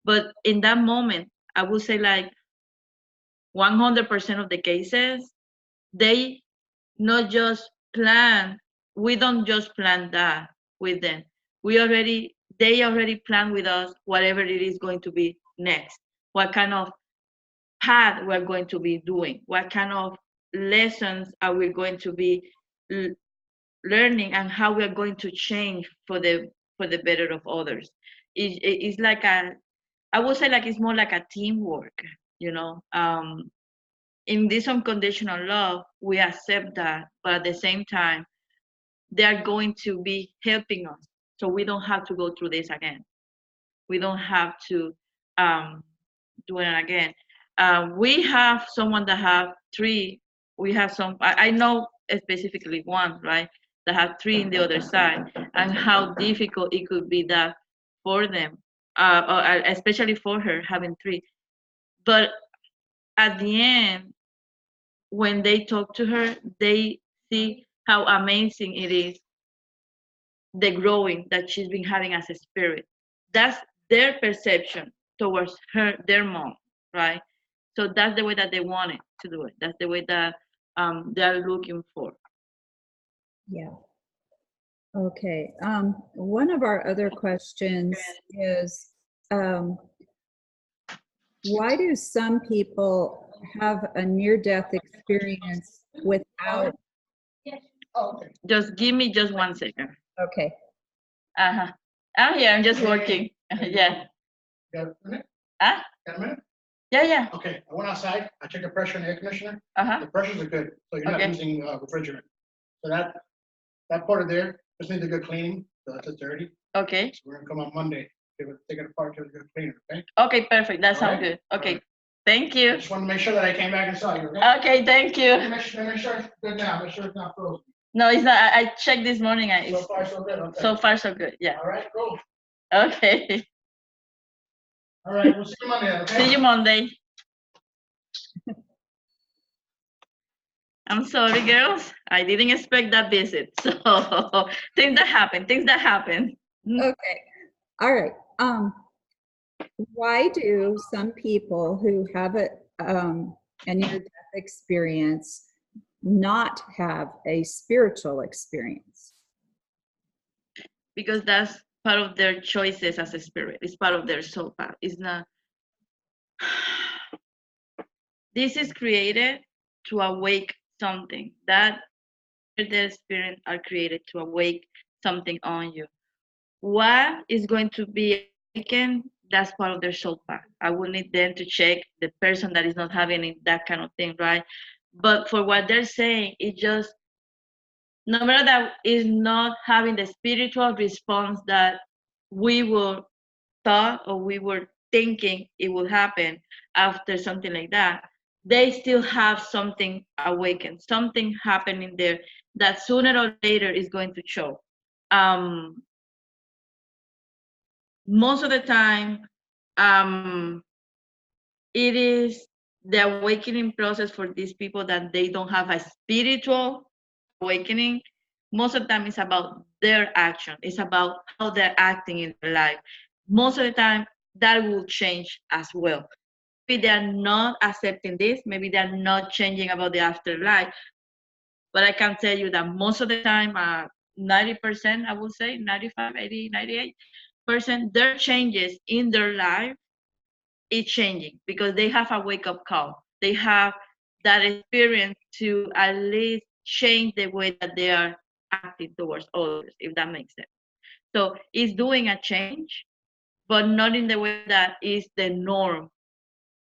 But in that moment, I would say like 100% of the cases, they not just plan. We don't just plan that with them. They already plan with us whatever it is going to be next. What kind of path we're going to be doing. What kind of lessons are we going to be learning, and how we're going to change for the better of others. It's like I would say like it's more like a teamwork, you know. In this unconditional love, we accept that, but at the same time, they are going to be helping us, so we don't have to go through this again. We don't have to do it again. We have someone that have three. We have some. I know specifically one, right, that have three in the other side, and how difficult it could be that for them, or especially for her having three. But at the end, when they talk to her, they see how amazing it is, the growing that she's been having as a spirit. That's their perception towards her, their mom, right? So that's the way that they want it to do it. That's the way that they're looking for. Yeah. Okay. One of our other questions is, why do some people have a near-death experience without? Just give me just 1 second. Okay. Uh-huh. I'm here. I'm just working. Yeah. Got a minute? Ah? Got a minute? Yeah. Okay, I went outside, I checked the pressure in the air conditioner. Uh-huh. The pressures are good, so you're not Okay. using refrigerant. So that part of there just needs a good cleaning, so that's dirty. Okay. So we're gonna come on Monday, take it apart, give it a good cleaner, okay? Okay, perfect. That sounds Alright. good. Okay. Alright. Thank I you. just wanted to make sure that I came back and saw you, okay? Okay, thank you. Make sure it's good now, make sure it's not frozen. No, it's not. I checked this morning. And So it's far, so good, okay. so far so good. Yeah. All right, cool. Okay. All right, we'll see you Monday, then, okay? See you Monday. I'm sorry, girls. I didn't expect that visit. So things that happen. Okay. All right. Why do some people who have a near-death experience not have a spiritual experience? Because that's part of their choices as a spirit. It's part of their soul path. It's not. This is created to awake something. That their spirit are created to awake something on you. What is going to be awakened? That's part of their soul path. I will need them to check the person that is not having that kind of thing, right? But for what they're saying, it just, no matter that is not having the spiritual response that we were thought or we were thinking it would happen after something like that, they still have something awakened, something happening there that sooner or later is going to show. Most of the time, it is the awakening process for these people that they don't have a spiritual awakening. Most of the time, it's about their action. It's about how they're acting in their life. Most of the time, that will change as well. Maybe they're not accepting this. Maybe they're not changing about the afterlife. But I can tell you that most of the time, 90%, I would say, 95, 80, 98%, their changes in their life is changing because they have a wake-up call. They have that experience to at least change the way that they are acting towards others, if that makes sense. So it's doing a change, but not in the way that is the norm.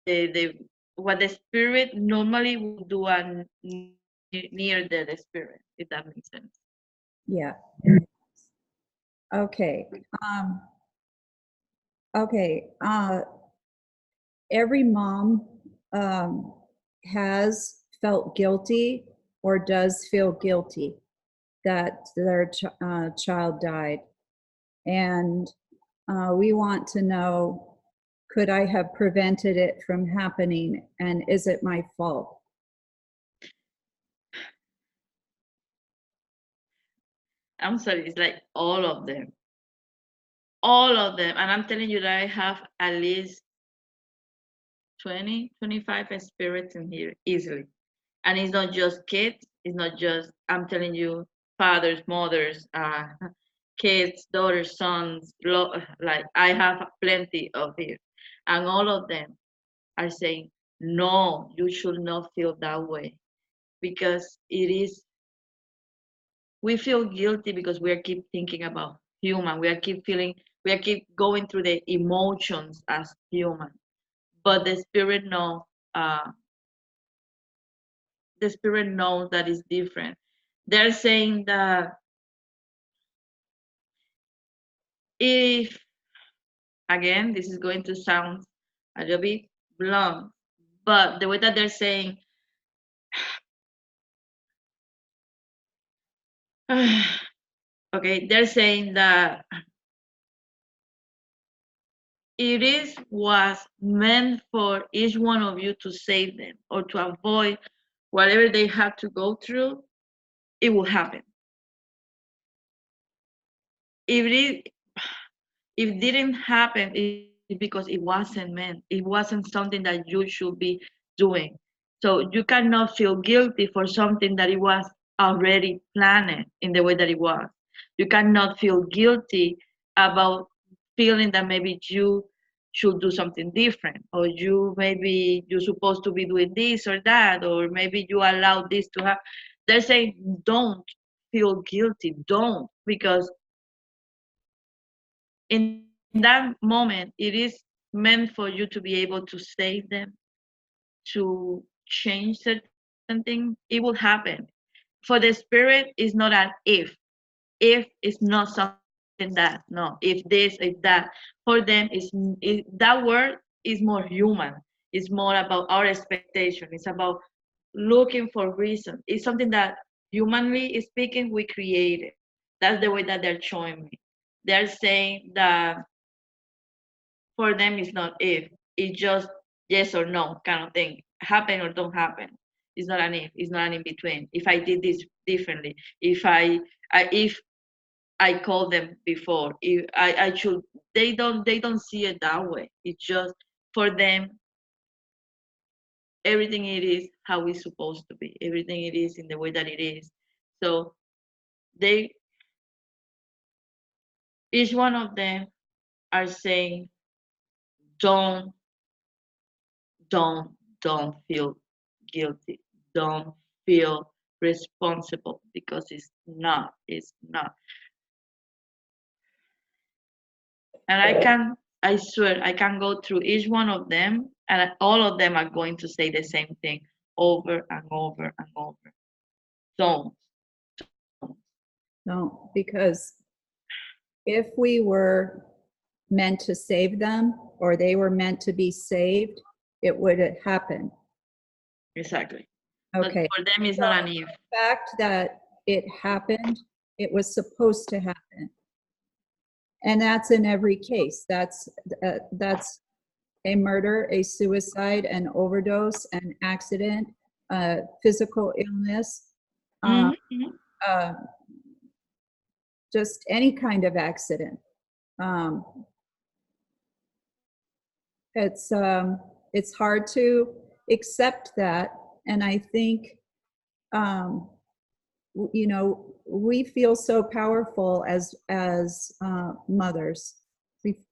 The what the spirit normally would do, and near the spirit, if that makes sense. Yeah. Okay. Okay. Every mom has felt guilty or does feel guilty that their child died. And we want to know, could I have prevented it from happening? And is it my fault? I'm sorry, it's like all of them. All of them. And I'm telling you that I have at least 20, 25 spirits in here easily. And it's not just kids, it's not just, I'm telling you, fathers, mothers, kids, daughters, sons, like I have plenty of it. And all of them are saying, no, you should not feel that way. Because it is, we feel guilty because we are keep thinking about human. We are keep going through the emotions as human. But uh, the spirit knows that it's different. They're saying that if, again, this is going to sound a little bit blunt, but the way that they're saying, okay, they're saying that was meant for each one of you to save them or to avoid whatever they have to go through, it will happen. If it didn't happen, it's because it wasn't meant. It wasn't something that you should be doing. So you cannot feel guilty for something that it was already planned in the way that it was. You cannot feel guilty about feeling that maybe you should do something different, or you're supposed to be doing this or that, or maybe you allow this to happen. They're saying don't feel guilty, don't, because in that moment it is meant for you to be able to save them, to change certain things. It will happen. For the spirit is not an if is not something that, no, if this, if that. For them that word is more human. It's more about our expectation. It's about looking for reason. It's something that humanly speaking we created. That's the way that they're showing me. They're saying that for them it's not if, it's just yes or no kind of thing, happen or don't happen. It's not an if, it's not an in between. If I did this differently, if I called them before, if I should, they don't see it that way. It's just for them everything it is how it's supposed to be, everything it is in the way that it is. So they, each one of them are saying don't don't don't feel guilty, don't feel responsible, because it's not. And I swear I can go through each one of them and all of them are going to say the same thing over and over and over. Don't. No, because if we were meant to save them or they were meant to be saved, it would have happened. Exactly. Okay. But for them it's not an if. The fact that it happened, it was supposed to happen. And that's in every case. That's a murder, a suicide, an overdose, an accident, physical illness, uh, just any kind of accident. It's hard to accept that, and I think we feel so powerful as mothers.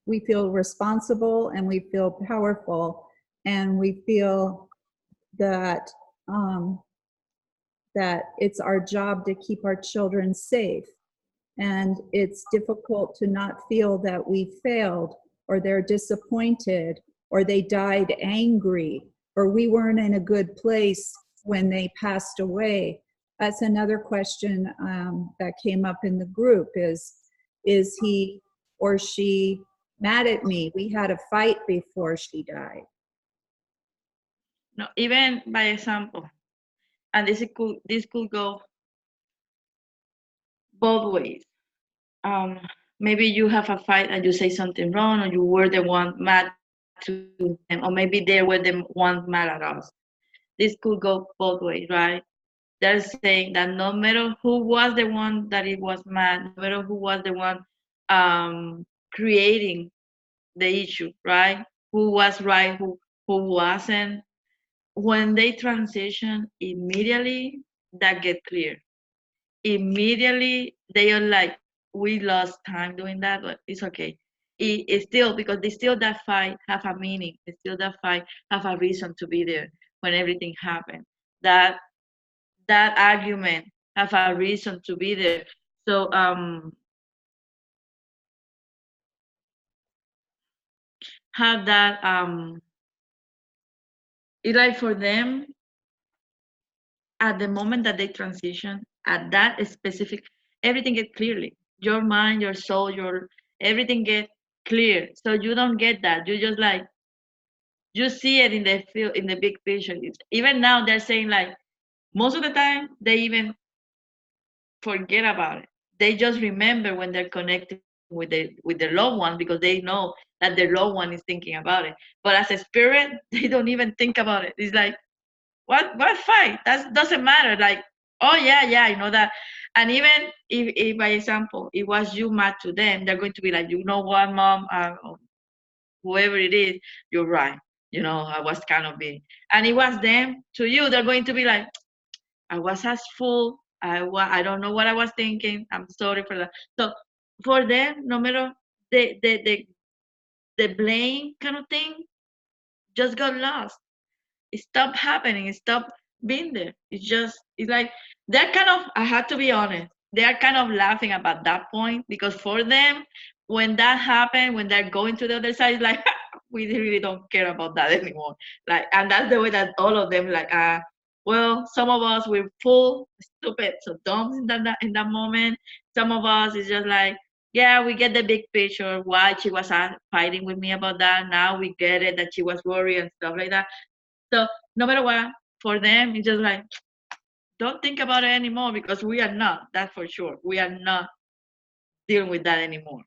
We feel responsible and we feel powerful, and we feel that that it's our job to keep our children safe. And it's difficult to not feel that we failed, or they're disappointed, or they died angry, or we weren't in a good place when they passed away. That's another question that came up in the group is he or she mad at me? We had a fight before she died. No, even by example, and this could go both ways. Um, Maybe you have a fight and you say something wrong, or you were the one mad to them, or maybe they were the one mad at us. This could go both ways, right? They're saying that no matter who was the one that it was mad, no matter who was the one creating the issue, right? Who was right, who wasn't. When they transition, immediately that get clear. Immediately they are like, we lost time doing that, but it's okay. It's still because they still that fight have a meaning. It's still that fight have a reason to be there when everything happened. That argument have a reason to be there. So have that it's like for them at the moment that they transition at that specific everything get clearly. Your mind, your soul, your everything get clear. So you don't get that. You just like you see it in the field in the big picture. Even now they're saying like most of the time they even forget about it. They just remember when they're connected with the loved one because they know that their loved one is thinking about it. But as a spirit, they don't even think about it. It's like what fight? That doesn't matter. Like, oh yeah, I know that. And even if by example it was you mad to them, they're going to be like, you know what, mom, whoever it is, you're right. You know, I was kind of big. And it was them to you, they're going to be like, I was as full. I don't know what I was thinking. I'm sorry for that. So for them, no matter the blame kind of thing, just got lost. It stopped happening. It stopped being there. It's like they're kind of. I have to be honest. They're kind of laughing about that point because for them, when that happened, when they're going to the other side, it's like we really don't care about that anymore. Like, and that's the way that all of them like. Well, some of us we're full, stupid, so dumb in that moment. Some of us is just like, yeah, we get the big picture. Why she was fighting with me about that. Now we get it that she was worried and stuff like that. So no matter what, for them, it's just like, don't think about it anymore because we are not, that's for sure. We are not dealing with that anymore.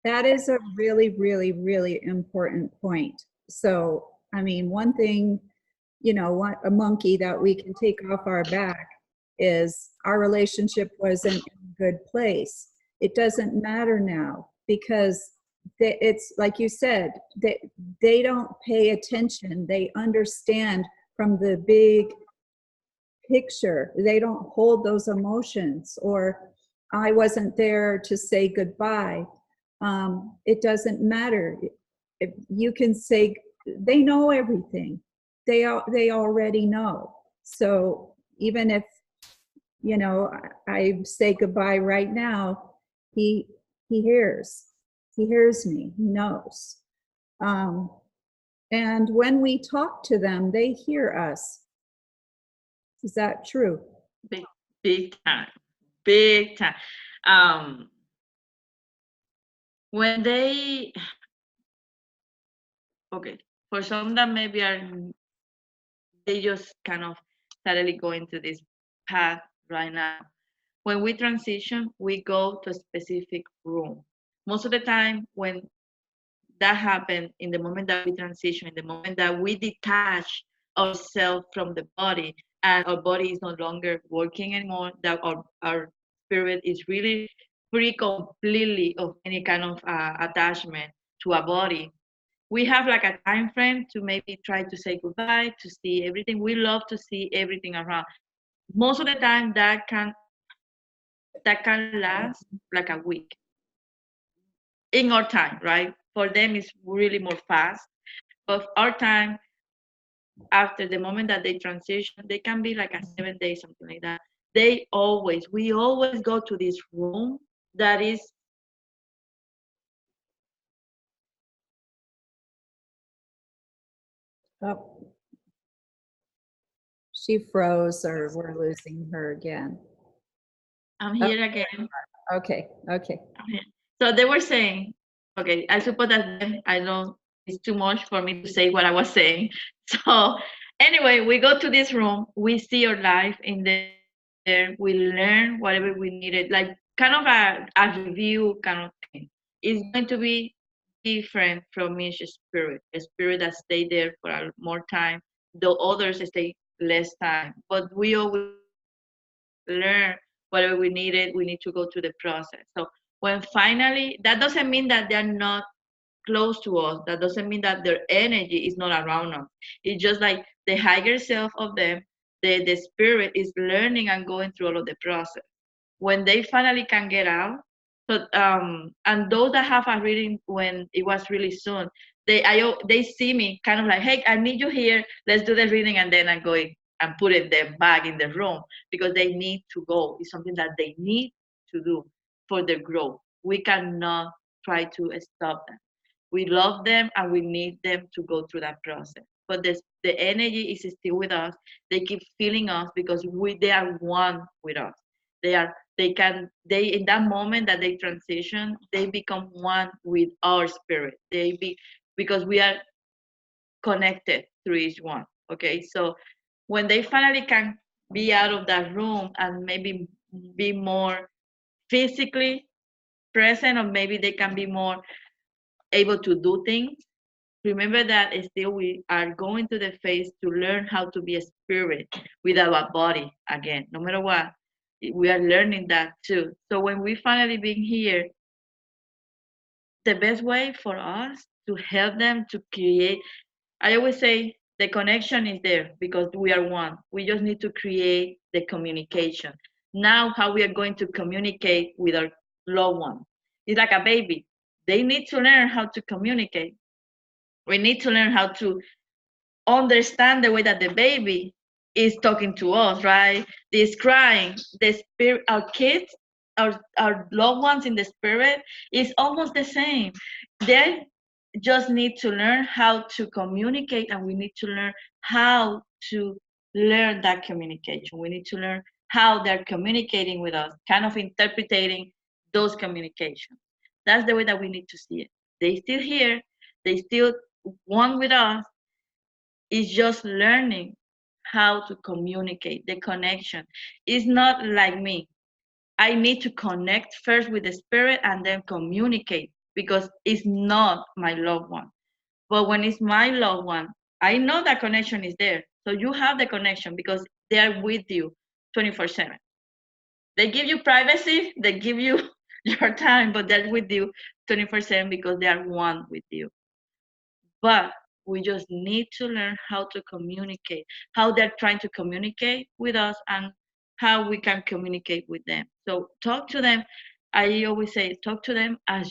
That is a really, really, really important point. So, I mean, one thing, you know, a monkey that we can take off our back is our relationship wasn't in a good place. It doesn't matter now because it's like you said, they don't pay attention. They understand from the big picture. They don't hold those emotions, or I wasn't there to say goodbye. It doesn't matter. If you can say, they know everything. They already know. So even if, you know, I say goodbye right now, he hears. He hears me. He knows. And when we talk to them, they hear us. Is that true? Big time. Big time. When okay, for some that maybe are, they just kind of suddenly go into this path right now. When we transition, we go to a specific room. Most of the time, when that happens, in the moment that we transition, in the moment that we detach ourselves from the body and our body is no longer working anymore, that our spirit is really free completely of any kind of attachment to a body. We have like a time frame to maybe try to say goodbye, to see everything. We love to see everything around. Most of the time that can last like a week in our time, right? For them, it's really more fast. But our time, after the moment that they transition, they can be like a 7 days, something like that. We always go to this room that is Oh, She froze, or we're losing her again. I'm here again. Okay, okay. I'm here. So they were saying, okay, I suppose that I know it's too much for me to say what I was saying. So anyway, we go to this room, we see your life in there, we learn whatever we needed, like kind of a review kind of thing. It's going to be different from each spirit, a spirit that stay there for more time, the others stay less time. But we always learn whatever we needed, we need to go through the process. So when finally, that doesn't mean that they're not close to us. That doesn't mean that their energy is not around us. It's just like the higher self of them, the spirit is learning and going through all of the process. When they finally can get out, so and those that have a reading when it was really soon, they see me kind of like, hey, I need you here. Let's do the reading, and then I go in and put it them back in the room because they need to go. It's something that they need to do for their growth. We cannot try to stop them. We love them and we need them to go through that process. But the energy is still with us. They keep feeling us because they are one with us. They in that moment that they transition, they become one with our spirit. Because we are connected through each one. Okay, so when they finally can be out of that room and maybe be more physically present, or maybe they can be more able to do things, remember that still we are going to the phase to learn how to be a spirit without a body again. No matter what, we are learning that too. So when we finally being here, the best way for us to help them to create, I always say the connection is there because we are one. We just need to create the communication. Now, how we are going to communicate with our loved one. It's like a baby. They need to learn how to communicate. We need to learn how to understand the way that the baby is talking to us, right? This crying, the spirit, our kids, our loved ones in the spirit is almost the same. They just need to learn how to communicate, and we need to learn how to learn that communication. We need to learn how they're communicating with us, kind of interpreting those communications. That's the way that we need to see it. They still here, they still one with us, is just learning how to communicate. The connection is not like me. I need to connect first with the spirit and then communicate because it's not my loved one. But when it's my loved one, I know that connection is there. So you have the connection because they are with you 24/7. They give you privacy, they give you your time, but they're with you 24/7 because they are one with you. But we just need to learn how to communicate, how they're trying to communicate with us, and how we can communicate with them. So talk to them. I always say, talk to them as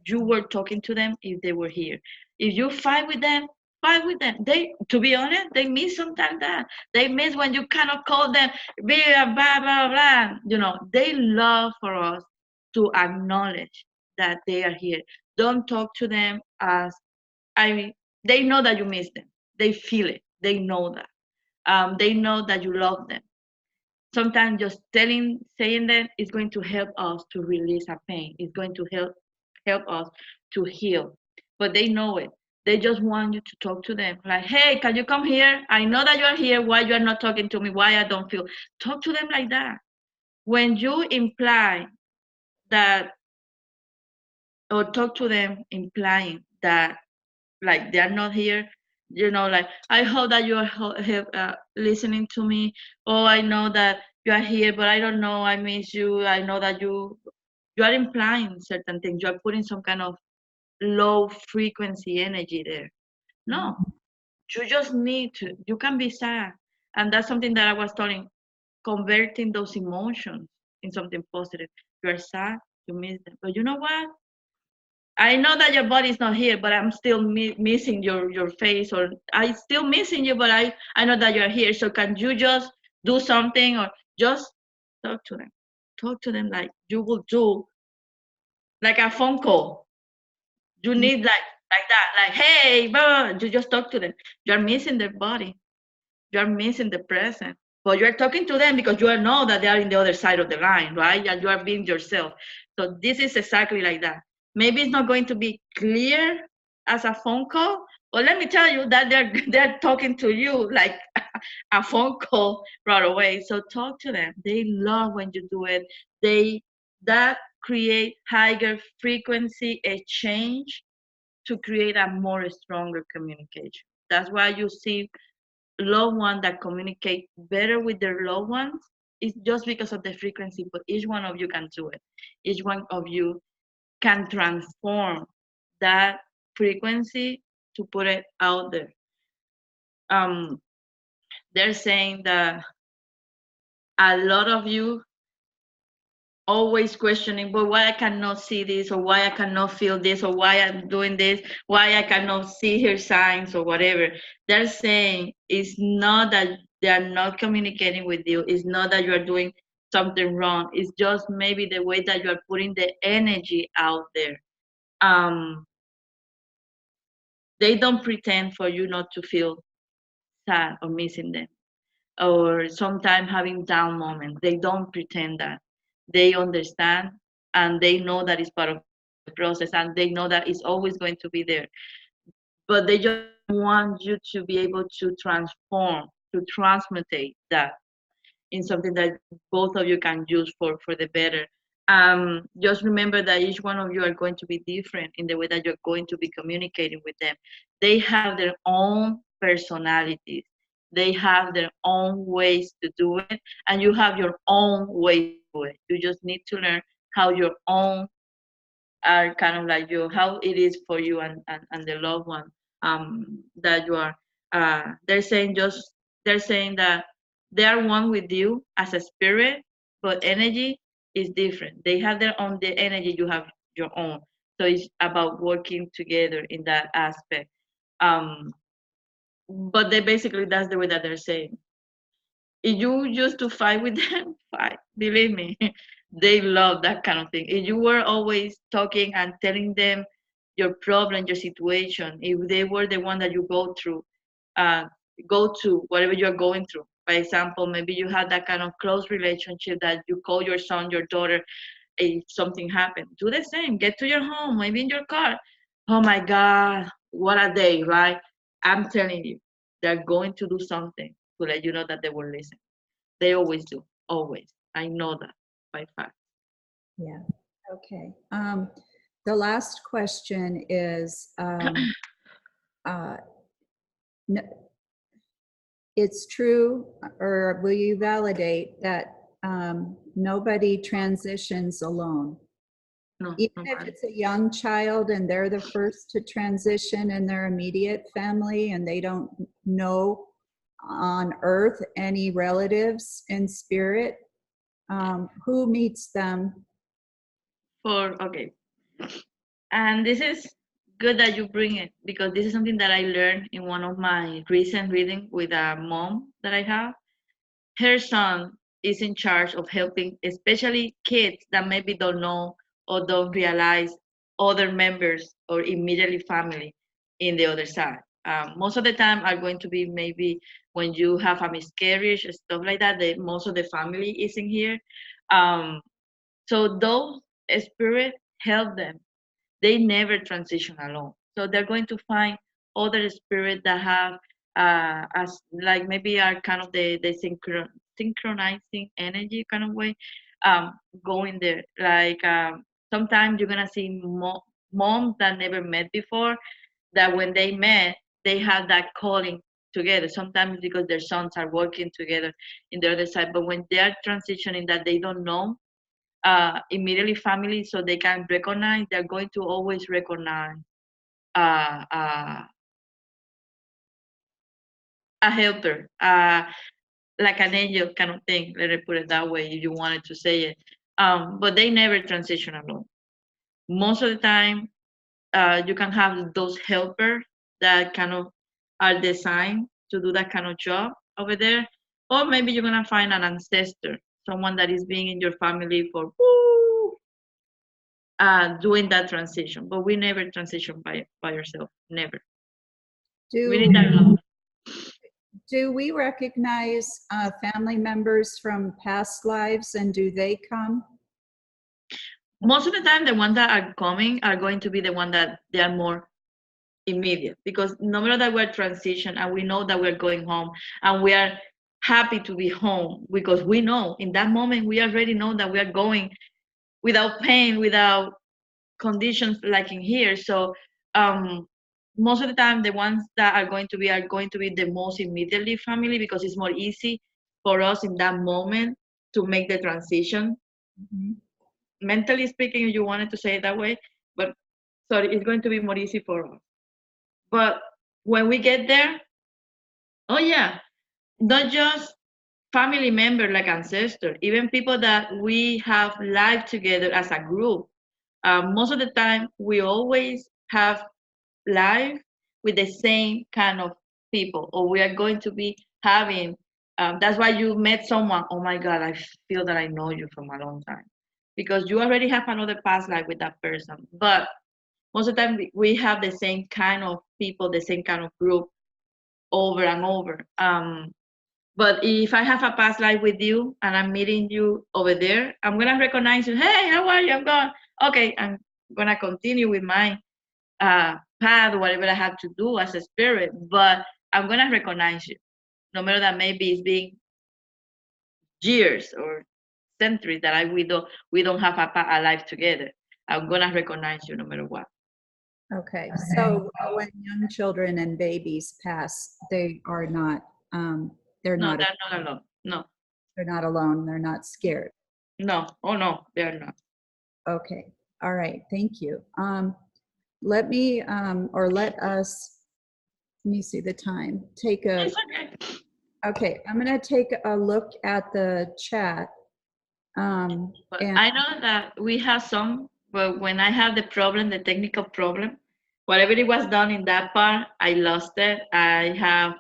you were talking to them if they were here. If you fight with them, fight with them. They, to be honest, they miss sometimes that. They miss when you cannot call them, blah, blah, blah, blah. You know, they love for us to acknowledge that they are here. Don't talk to them as they know that you miss them. They feel it. They know that. They know that you love them. Sometimes just saying that is going to help us to release our pain. It's going to help us to heal. But they know it. They just want you to talk to them. Like, hey, can you come here? I know that you're here. Why you are not talking to me? Why I don't feel? Talk to them like that. When you imply that, or talk to them implying that like they're not here, like, I hope that you are listening to me. Oh, I know that you are here, but I don't know, I miss you. I know that you are implying certain things. You are putting some kind of low frequency energy there. No, you just need to, you can be sad, and that's something that I was telling, converting those emotions in something positive. You are sad, you miss them, but you know what, I know that your body is not here, but I'm still missing your face, or I still missing you, but I know that you're here. So can you just do something, or just talk to them? Talk to them like you will do like a phone call. You need like that, like, hey, blah, you just talk to them. You're missing their body. You're missing the present. But you're talking to them because you know that they are in the other side of the line, right? And you are being yourself. So this is exactly like that. Maybe it's not going to be clear as a phone call, but let me tell you that they're talking to you like a phone call right away. So talk to them. They love when you do it. That create higher frequency exchange to create a more stronger communication. That's why you see loved ones that communicate better with their loved ones. It's just because of the frequency, but each one of you can do it. Each one of you can transform that frequency to put it out there. Um, they're saying that a lot of you always questioning, but why I cannot see this, or why I cannot feel this, or why I'm doing this, why I cannot see her signs, or whatever. They're saying it's not that they are not communicating with you. It's not that you are doing something wrong. It's just maybe the way that you are putting the energy out there. They don't pretend for you not to feel sad or missing them, or sometimes having down moments. They don't pretend that. They understand, and they know that it's part of the process, and they know that it's always going to be there. But they just want you to be able to transform, to transmutate that in something that both of you can use for the better. Just remember that each one of you are going to be different in the way that you're going to be communicating with them. They have their own personalities. They have their own ways to do it, and you have your own way to do it. You just need to learn how your own are kind of like you, how it is for you and the loved one that you are. They're saying that they are one with you as a spirit, but energy is different. They have their own the energy, you have your own. So it's about working together in that aspect. Um, but they basically that's the way that they're saying. If you used to fight with them, fight. Believe me, they love that kind of thing. If you were always talking and telling them your problem, your situation, if they were the one that you uh, go to whatever you're going through. For example, maybe you had that kind of close relationship that you call your son, your daughter, if something happened. Do the same. Get to your home, maybe in your car. Oh my God, what a day, right? I'm telling you, they're going to do something to let you know that they will listen. They always do, always. I know that by fact. Yeah. Okay. The last question is, uh, it's true, or will you validate that nobody transitions alone? No, Even if nobody. it's a young child and they're the first to transition in their immediate family and they don't know on earth any relatives in spirit, who meets them? Okay. And this is good that you bring it because this is something that I learned in one of my recent reading with a mom that I have. Her son is in charge of helping, especially kids that maybe don't know or don't realize other members or immediately family in the other side. Most of the time are going to be maybe when you have a miscarriage, stuff like that. Most of the family isn't here. Um, so those spirits help them. They never transition alone. So they're going to find other spirits that have as like maybe are kind of the synchronizing energy kind of way um, going there. Like sometimes you're gonna see moms that never met before that when they met they have that calling together. Sometimes because their sons are working together in the other side, but when they are transitioning that they don't know immediately family, so they can recognize, they're going to always recognize uh, uh, a helper, like an angel kind of thing. Let me put it that way, if you wanted to say it. But they never transition alone. Most of the time, you can have those helpers that kind of are designed to do that kind of job over there, or maybe you're gonna find an ancestor, someone that is being in your family for doing that transition. But we never transition by yourself. Never. We Do need that love. Do we recognize family members from past lives, and do they come? Most of the time, the ones that are coming are going to be the one that they are more immediate, because no matter that we're transition and we know that we're going home and we are happy to be home, because we know in that moment we already know that we are going without pain, without conditions like in here. So most of the time the ones that are going to be the most immediately family, because it's more easy for us in that moment to make the transition. Mhm. Mentally speaking, if you wanted to say it that way, but sorry, it's going to be more easy for us. But when we get there, oh yeah, not just family member like ancestor, even people that we have lived together as a group. Most of the time, we always have life with the same kind of people, or we are going to be having. That's why you met someone. Oh my God, I feel that I know you from a long time, because you already have another past life with that person. But most of the time, we have the same kind of people, the same kind of group over and over. But if I have a past life with you and I'm meeting you over there, I'm gonna recognize you. Hey, how are you? I'm going. Okay, I'm gonna continue with my path, whatever I have to do as a spirit. But I'm gonna recognize you, no matter that maybe it's been years or centuries that we don't have a life together. I'm gonna recognize you no matter what. Okay, so when young children and babies pass, they are not, they're No, not, they're not alone. No, they're not alone, they're not scared. no, oh no, they're not. Okay, all right, thank you. Let me, or let us, let me see the time, take a, It's okay. okay, I'm gonna take a look at the chat. But And I know that we have some, but when I have the problem, the technical problem, whatever it was done in that part, I lost it. I have,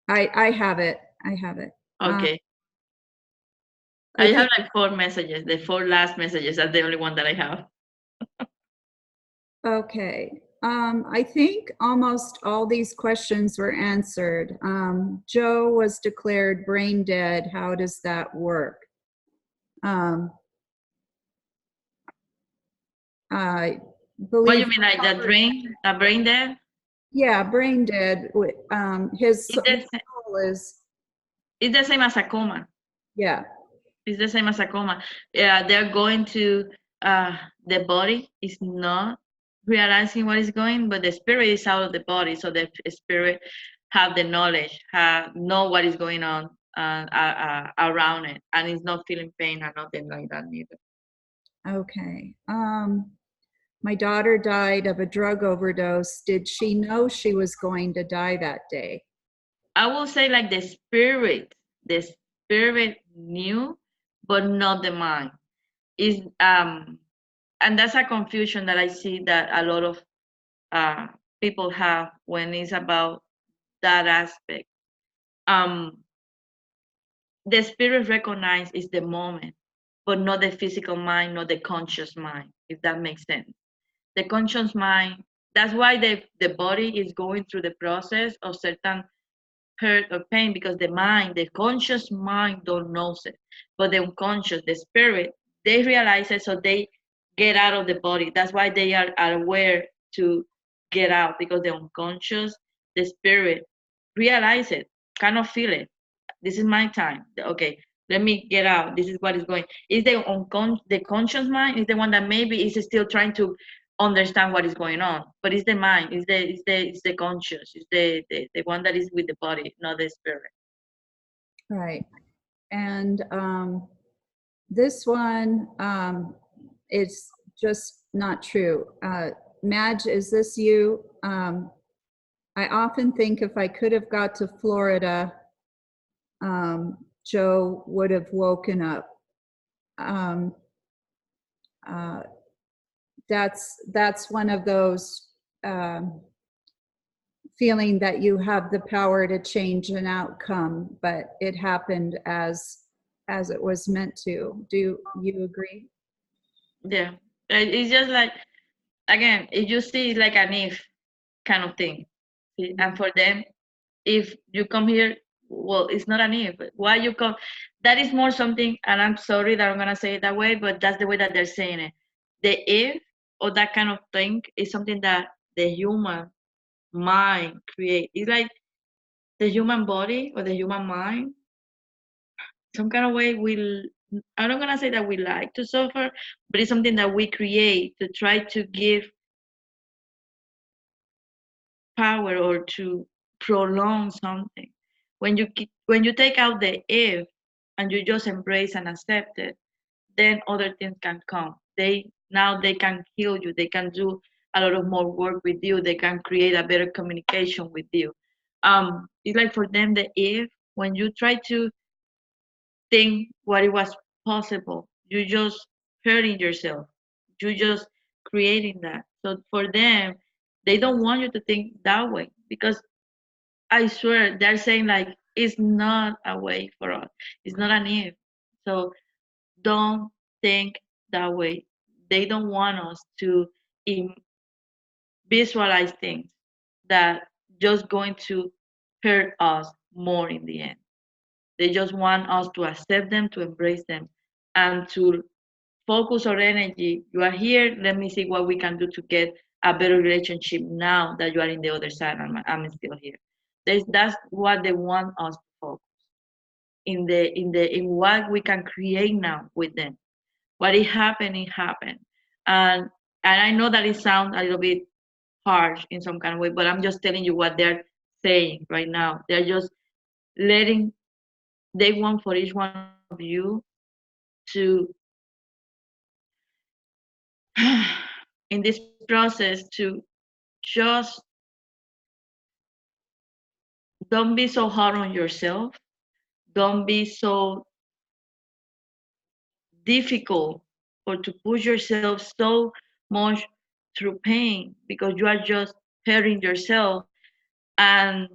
I have it, I have it. okay. I I have think, like 4 messages. The 4 last messages are the only one that I have. okay. I think almost all these questions were answered. Joe was declared brain dead. How does that work? Um, I What do you believe, mean, like the brain dead? yeah, brain dead. His It's the, sa- soul is, it's the same as a coma. yeah, It's the same as a coma. Yeah, they're going to, the body is not realizing what is going, but the spirit is out of the body. So the spirit have the knowledge, know what is going on around it, and it's not feeling pain or nothing like that neither. okay. My daughter died of a drug overdose. Did she know she was going to die that day? I will say like the spirit knew, but not the mind. Is and that's a confusion that I see that a lot of uh, people have when it's about that aspect. Um, the spirit recognizes is the moment, but not the physical mind, not the conscious mind, if that makes sense. The conscious mind, that's why the body is going through the process of certain hurt or pain, because the conscious mind don't knows it. But the unconscious, the spirit, they realize it, so they get out of the body. That's why they are aware to get out, because the unconscious, the spirit, realize it, kind of feel it. This is my time. Okay, let me get out. This is what is going. Is the conscious mind is the one that maybe is still trying to understand what is going on, but it's the mind, it's the conscious, it's the one that is with the body, not the spirit. Right. And this one is just not true. Madge, is this you? I often think if I could have got to Florida, Joe would have woken up. Um, uh, that's one of those feeling that you have the power to change an outcome, but it happened as it was meant to. Do you agree? Yeah, it's just like, again, if you see, it's like an if kind of thing. See, and for them, if you come here, well, it's not an if. Why you come? That is more something, and I'm sorry that I'm gonna say it that way, but that's the way that they're saying it. The if or that kind of thing is something that the human mind create. It's like the human body or the human mind. Some kind of way I'm not gonna say that we like to suffer, but it's something that we create to try to give power or to prolong something. When you take out the if and you just embrace and accept it, then other things can come. They can heal you. They can do a lot of more work with you. They can create a better communication with you. It's like for them the if when you try to think what it was possible, you just hurting yourself. You just creating that. So for them, they don't want you to think that way because I swear they're saying like it's not a way for us. It's not an if. So don't think that way. They don't want us to im- visualize things that just going to hurt us more in the end. They just want us to accept them, to embrace them, and to focus our energy. You are here. Let me see what we can do to get a better relationship now that you are in the other side and I'm still here. That's what they want us to focus in what we can create now with them. What it happened, and and I know that it sounds a little bit harsh in some kind of way, but I'm just telling you what they're saying right now. They're just letting they want for each one of you to in this process to just don't be so hard on yourself. Don't be so difficult or to push yourself so much through pain because you are just hurting yourself and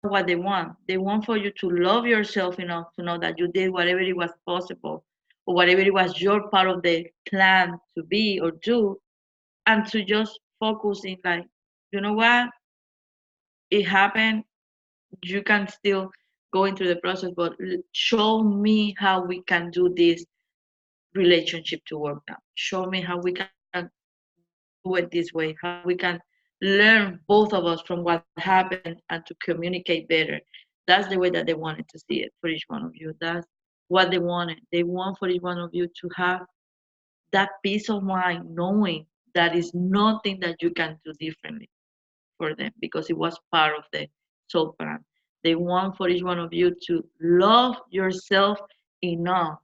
what they want. They want for you to love yourself enough to know that you did whatever it was possible or whatever it was your part of the plan to be or do and to just focus in like, you know what? It happened. You can still go into the process, but show me how we can do this relationship to work now. Show me how we can do it this way, how we can learn both of us from what happened and to communicate better. That's the way that they wanted to see it for each one of you. That's what they wanted. They want for each one of you to have that peace of mind knowing that is nothing that you can do differently for them because it was part of the soul plan. They want for each one of you to love yourself enough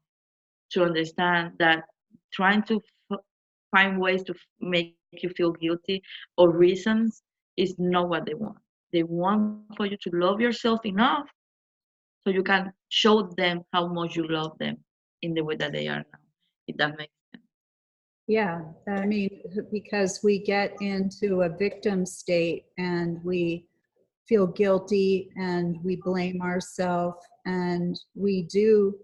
to understand that trying to find ways to make you feel guilty or reasons is not what they want. They want for you to love yourself enough so you can show them how much you love them in the way that they are now. If that makes sense. Yeah, I mean, because we get into a victim state and we feel guilty and we blame ourselves and we do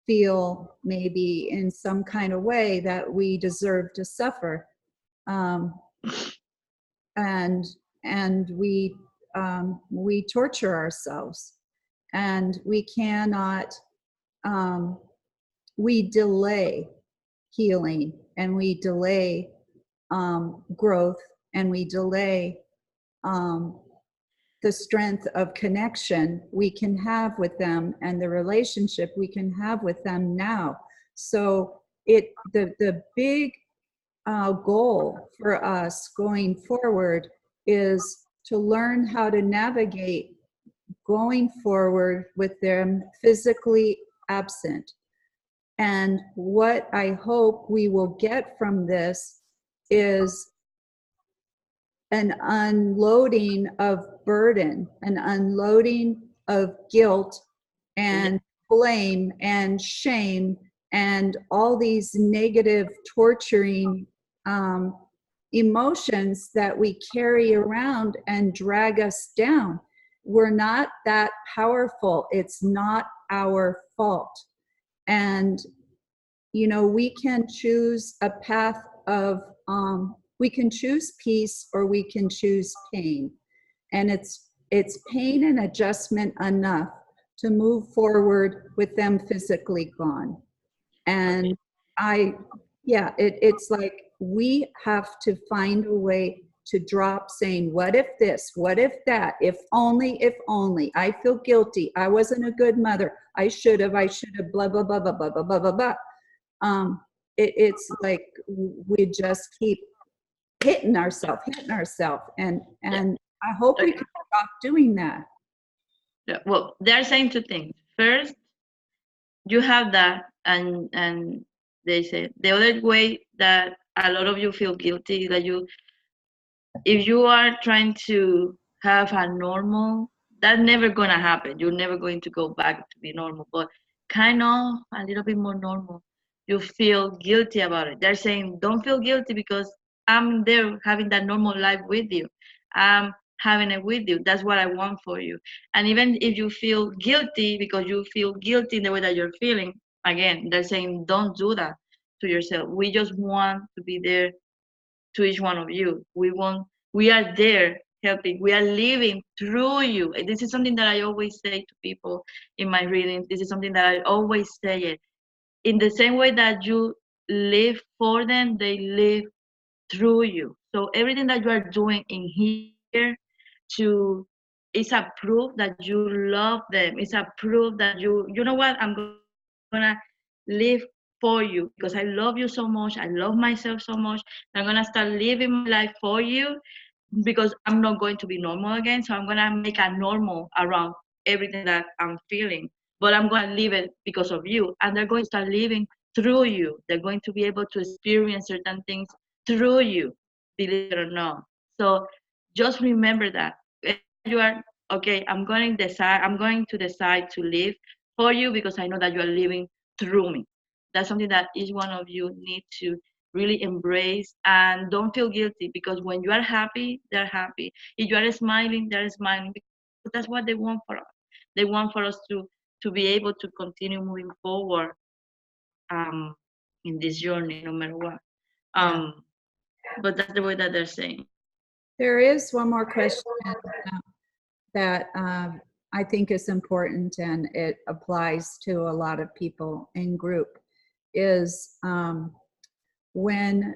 feel maybe in some kind of way that we deserve to suffer. Um, and we torture ourselves and we cannot we delay healing and we delay growth and we delay um, the strength of connection we can have with them and the relationship we can have with them now. So the big goal for us going forward is to learn how to navigate going forward with them physically absent. And what I hope we will get from this is an unloading of burden, an unloading of guilt and blame and shame and all these negative, torturing emotions that we carry around and drag us down. We're not that powerful. It's not our fault. And we can choose a path of we can choose peace or we can choose pain, and it's it's pain and adjustment enough to move forward with them physically gone. And it's like we have to find a way to drop saying, what if this, what if that, if only, I feel guilty, I wasn't a good mother, I should have, blah, blah, blah, blah, blah, blah, blah, blah, blah. It's like we just keep hitting ourselves, and I hope we can stop doing that. Yeah, well, they're saying two things. First, you have that, and they say the other way that a lot of you feel guilty that if you are trying to have a normal, that's never gonna happen. You're never going to go back to be normal, but kind of a little bit more normal. You feel guilty about it. They're saying don't feel guilty because I'm there having that normal life with you. I'm having it with you. That's what I want for you. And even if you feel guilty because you feel guilty in the way that you're feeling, again, they're saying don't do that to yourself. We just want to be there to each one of you. We are there helping. We are living through you. And this is something that I always say to people in my readings. This is something that I always say it. In the same way that you live for them, they live through you. So everything that you are doing in here to is a proof that you love them. It's a proof that you know what, I'm gonna live for you because I love you so much. I love myself so much. I'm gonna start living my life for you because I'm not going to be normal again. So I'm gonna make a normal around everything that I'm feeling. But I'm gonna live it because of you. And they're going to start living through you. They're going to be able to experience certain things through you, believe it or not. So just remember that. You are okay, I'm going to decide to live for you because I know that you are living through me. That's something that each one of you need to really embrace and don't feel guilty because when you are happy, they're happy. If you are smiling, they're smiling because that's what they want for us. They want for us to be able to continue moving forward in this journey, no matter what. But that's the way that they're saying. There is one more question that I think is important, and it applies to a lot of people in group, is when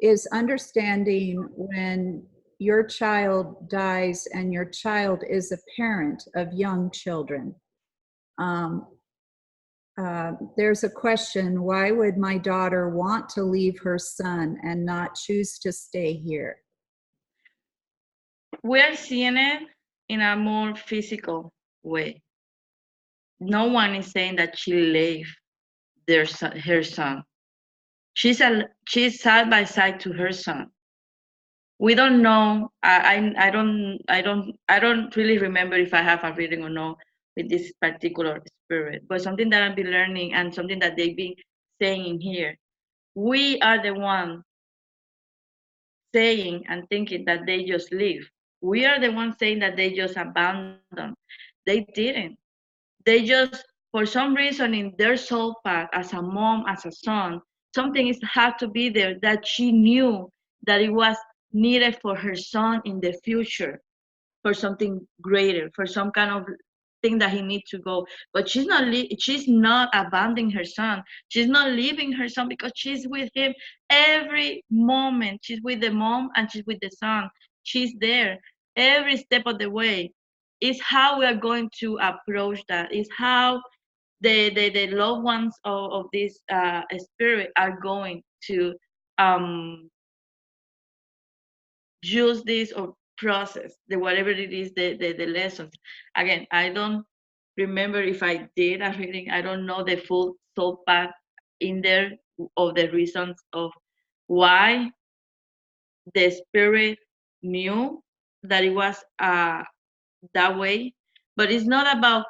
is understanding when your child dies and your child is a parent of young children. There's a question, why would my daughter want to leave her son and not choose to stay here? We're seeing it in a more physical way. No one is saying that she left her son. She's side by side to her son. We don't know. I don't really remember if I have a reading or not with this particular spirit, but something that I've been learning and something that they've been saying in here. We are the one saying and thinking that they just leave. We are the ones saying that they just abandoned. They didn't. They just, for some reason, in their soul path, as a mom, as a son, something is had to be there that she knew that it was needed for her son in the future, for something greater, for some kind of thing that he needs to go. But she's not abandoning her son. She's not leaving her son because she's with him every moment. She's with the mom and she's with the son. She's there every step of the way. It's how we are going to approach that. It's how the loved ones of this spirit are going to use this or process the whatever it is the lessons. Again, I don't remember if I did a reading. I don't know the full soul path in there of the reasons of why the spirit knew that it was that way. But it's not about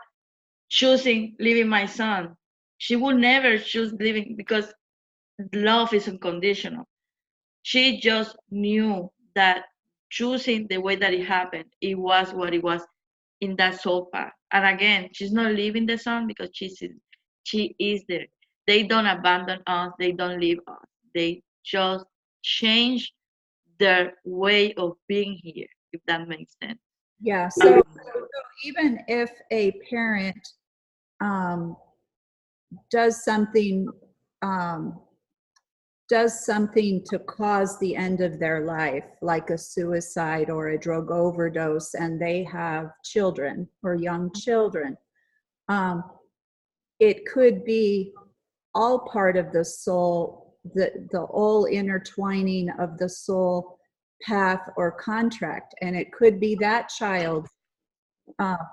choosing leaving my son. She would never choose leaving because love is unconditional. She just knew that choosing the way that it happened, it was what it was in that soul path. And again, she's not leaving the son because she is there. They don't abandon us. They don't leave us. They just change their way of being here if that makes sense. Yeah, so even if a parent does something to cause the end of their life, like a suicide or a drug overdose, and they have children or young children, it could be all part of the soul, the all intertwining of the soul path or contract. And it could be that child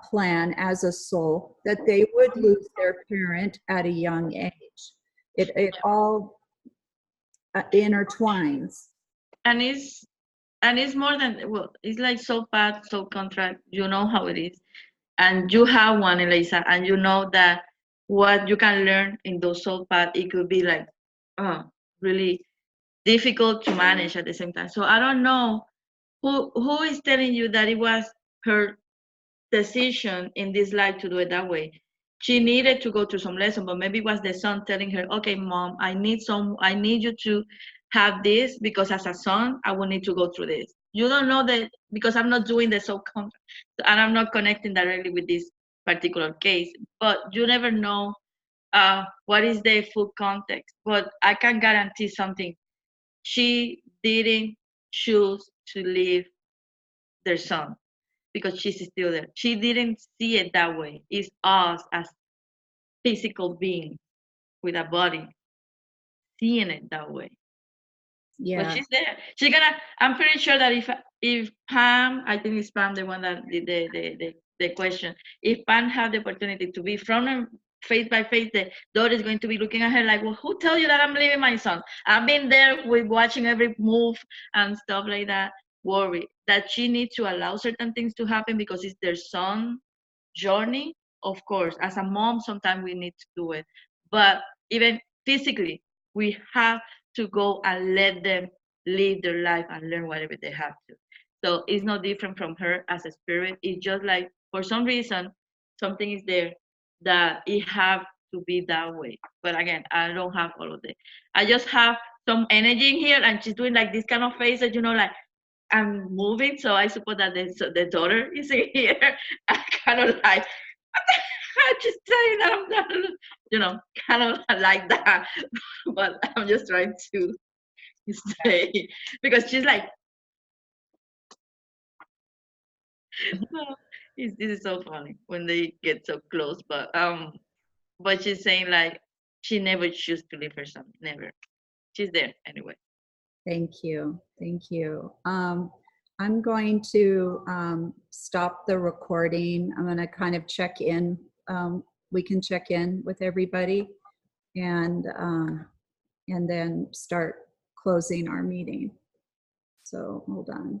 plan as a soul that they would lose their parent at a young age. It all intertwines. And it's more than, well, it's like soul path, soul contract. You know how it is, and you have one, Ellisa, and you know that what you can learn in those soul path, it could be like really difficult to manage at the same time. So I don't know who is telling you that it was her decision in this life to do it that way. She needed to go through some lesson, but maybe it was the son telling her, okay, mom, I need you to have this, because as a son, I will need to go through this. You don't know that, because I'm not doing the soul contract, and I'm not connecting directly with this particular case, but you never know what is the full context. But I can guarantee something. She didn't choose to leave their son because she's still there. She didn't see it that way. It's us as physical beings with a body seeing it that way. Yeah. But she's there. She's gonna. I'm pretty sure that if Pam, I think it's Pam, the one that did the question. If Pam had the opportunity to be from her face by face, the daughter is going to be looking at her like, well, who tell you that I'm leaving my son? I've been there with watching every move and stuff like that. Worry that she needs to allow certain things to happen because it's their son journey. Of course, as a mom, sometimes we need to do it, but even physically, we have to go and let them live their life and learn whatever they have to. So it's not different from her as a spirit. It's just like for some reason something is there that it have to be that way. But again, I don't have all of it. I just have some energy in here, and she's doing like this kind of face that like I'm moving. So I suppose that the daughter is in here. I kind of like I'm just saying that I'm not, kind of like that. But I'm just trying to stay because she's like, this is so funny when they get so close. But she's saying like she never choose to leave her son. Never. She's there anyway. Thank you. Thank you. I'm going to stop the recording. I'm going to kind of check in. We can check in with everybody and then start closing our meeting. So hold on.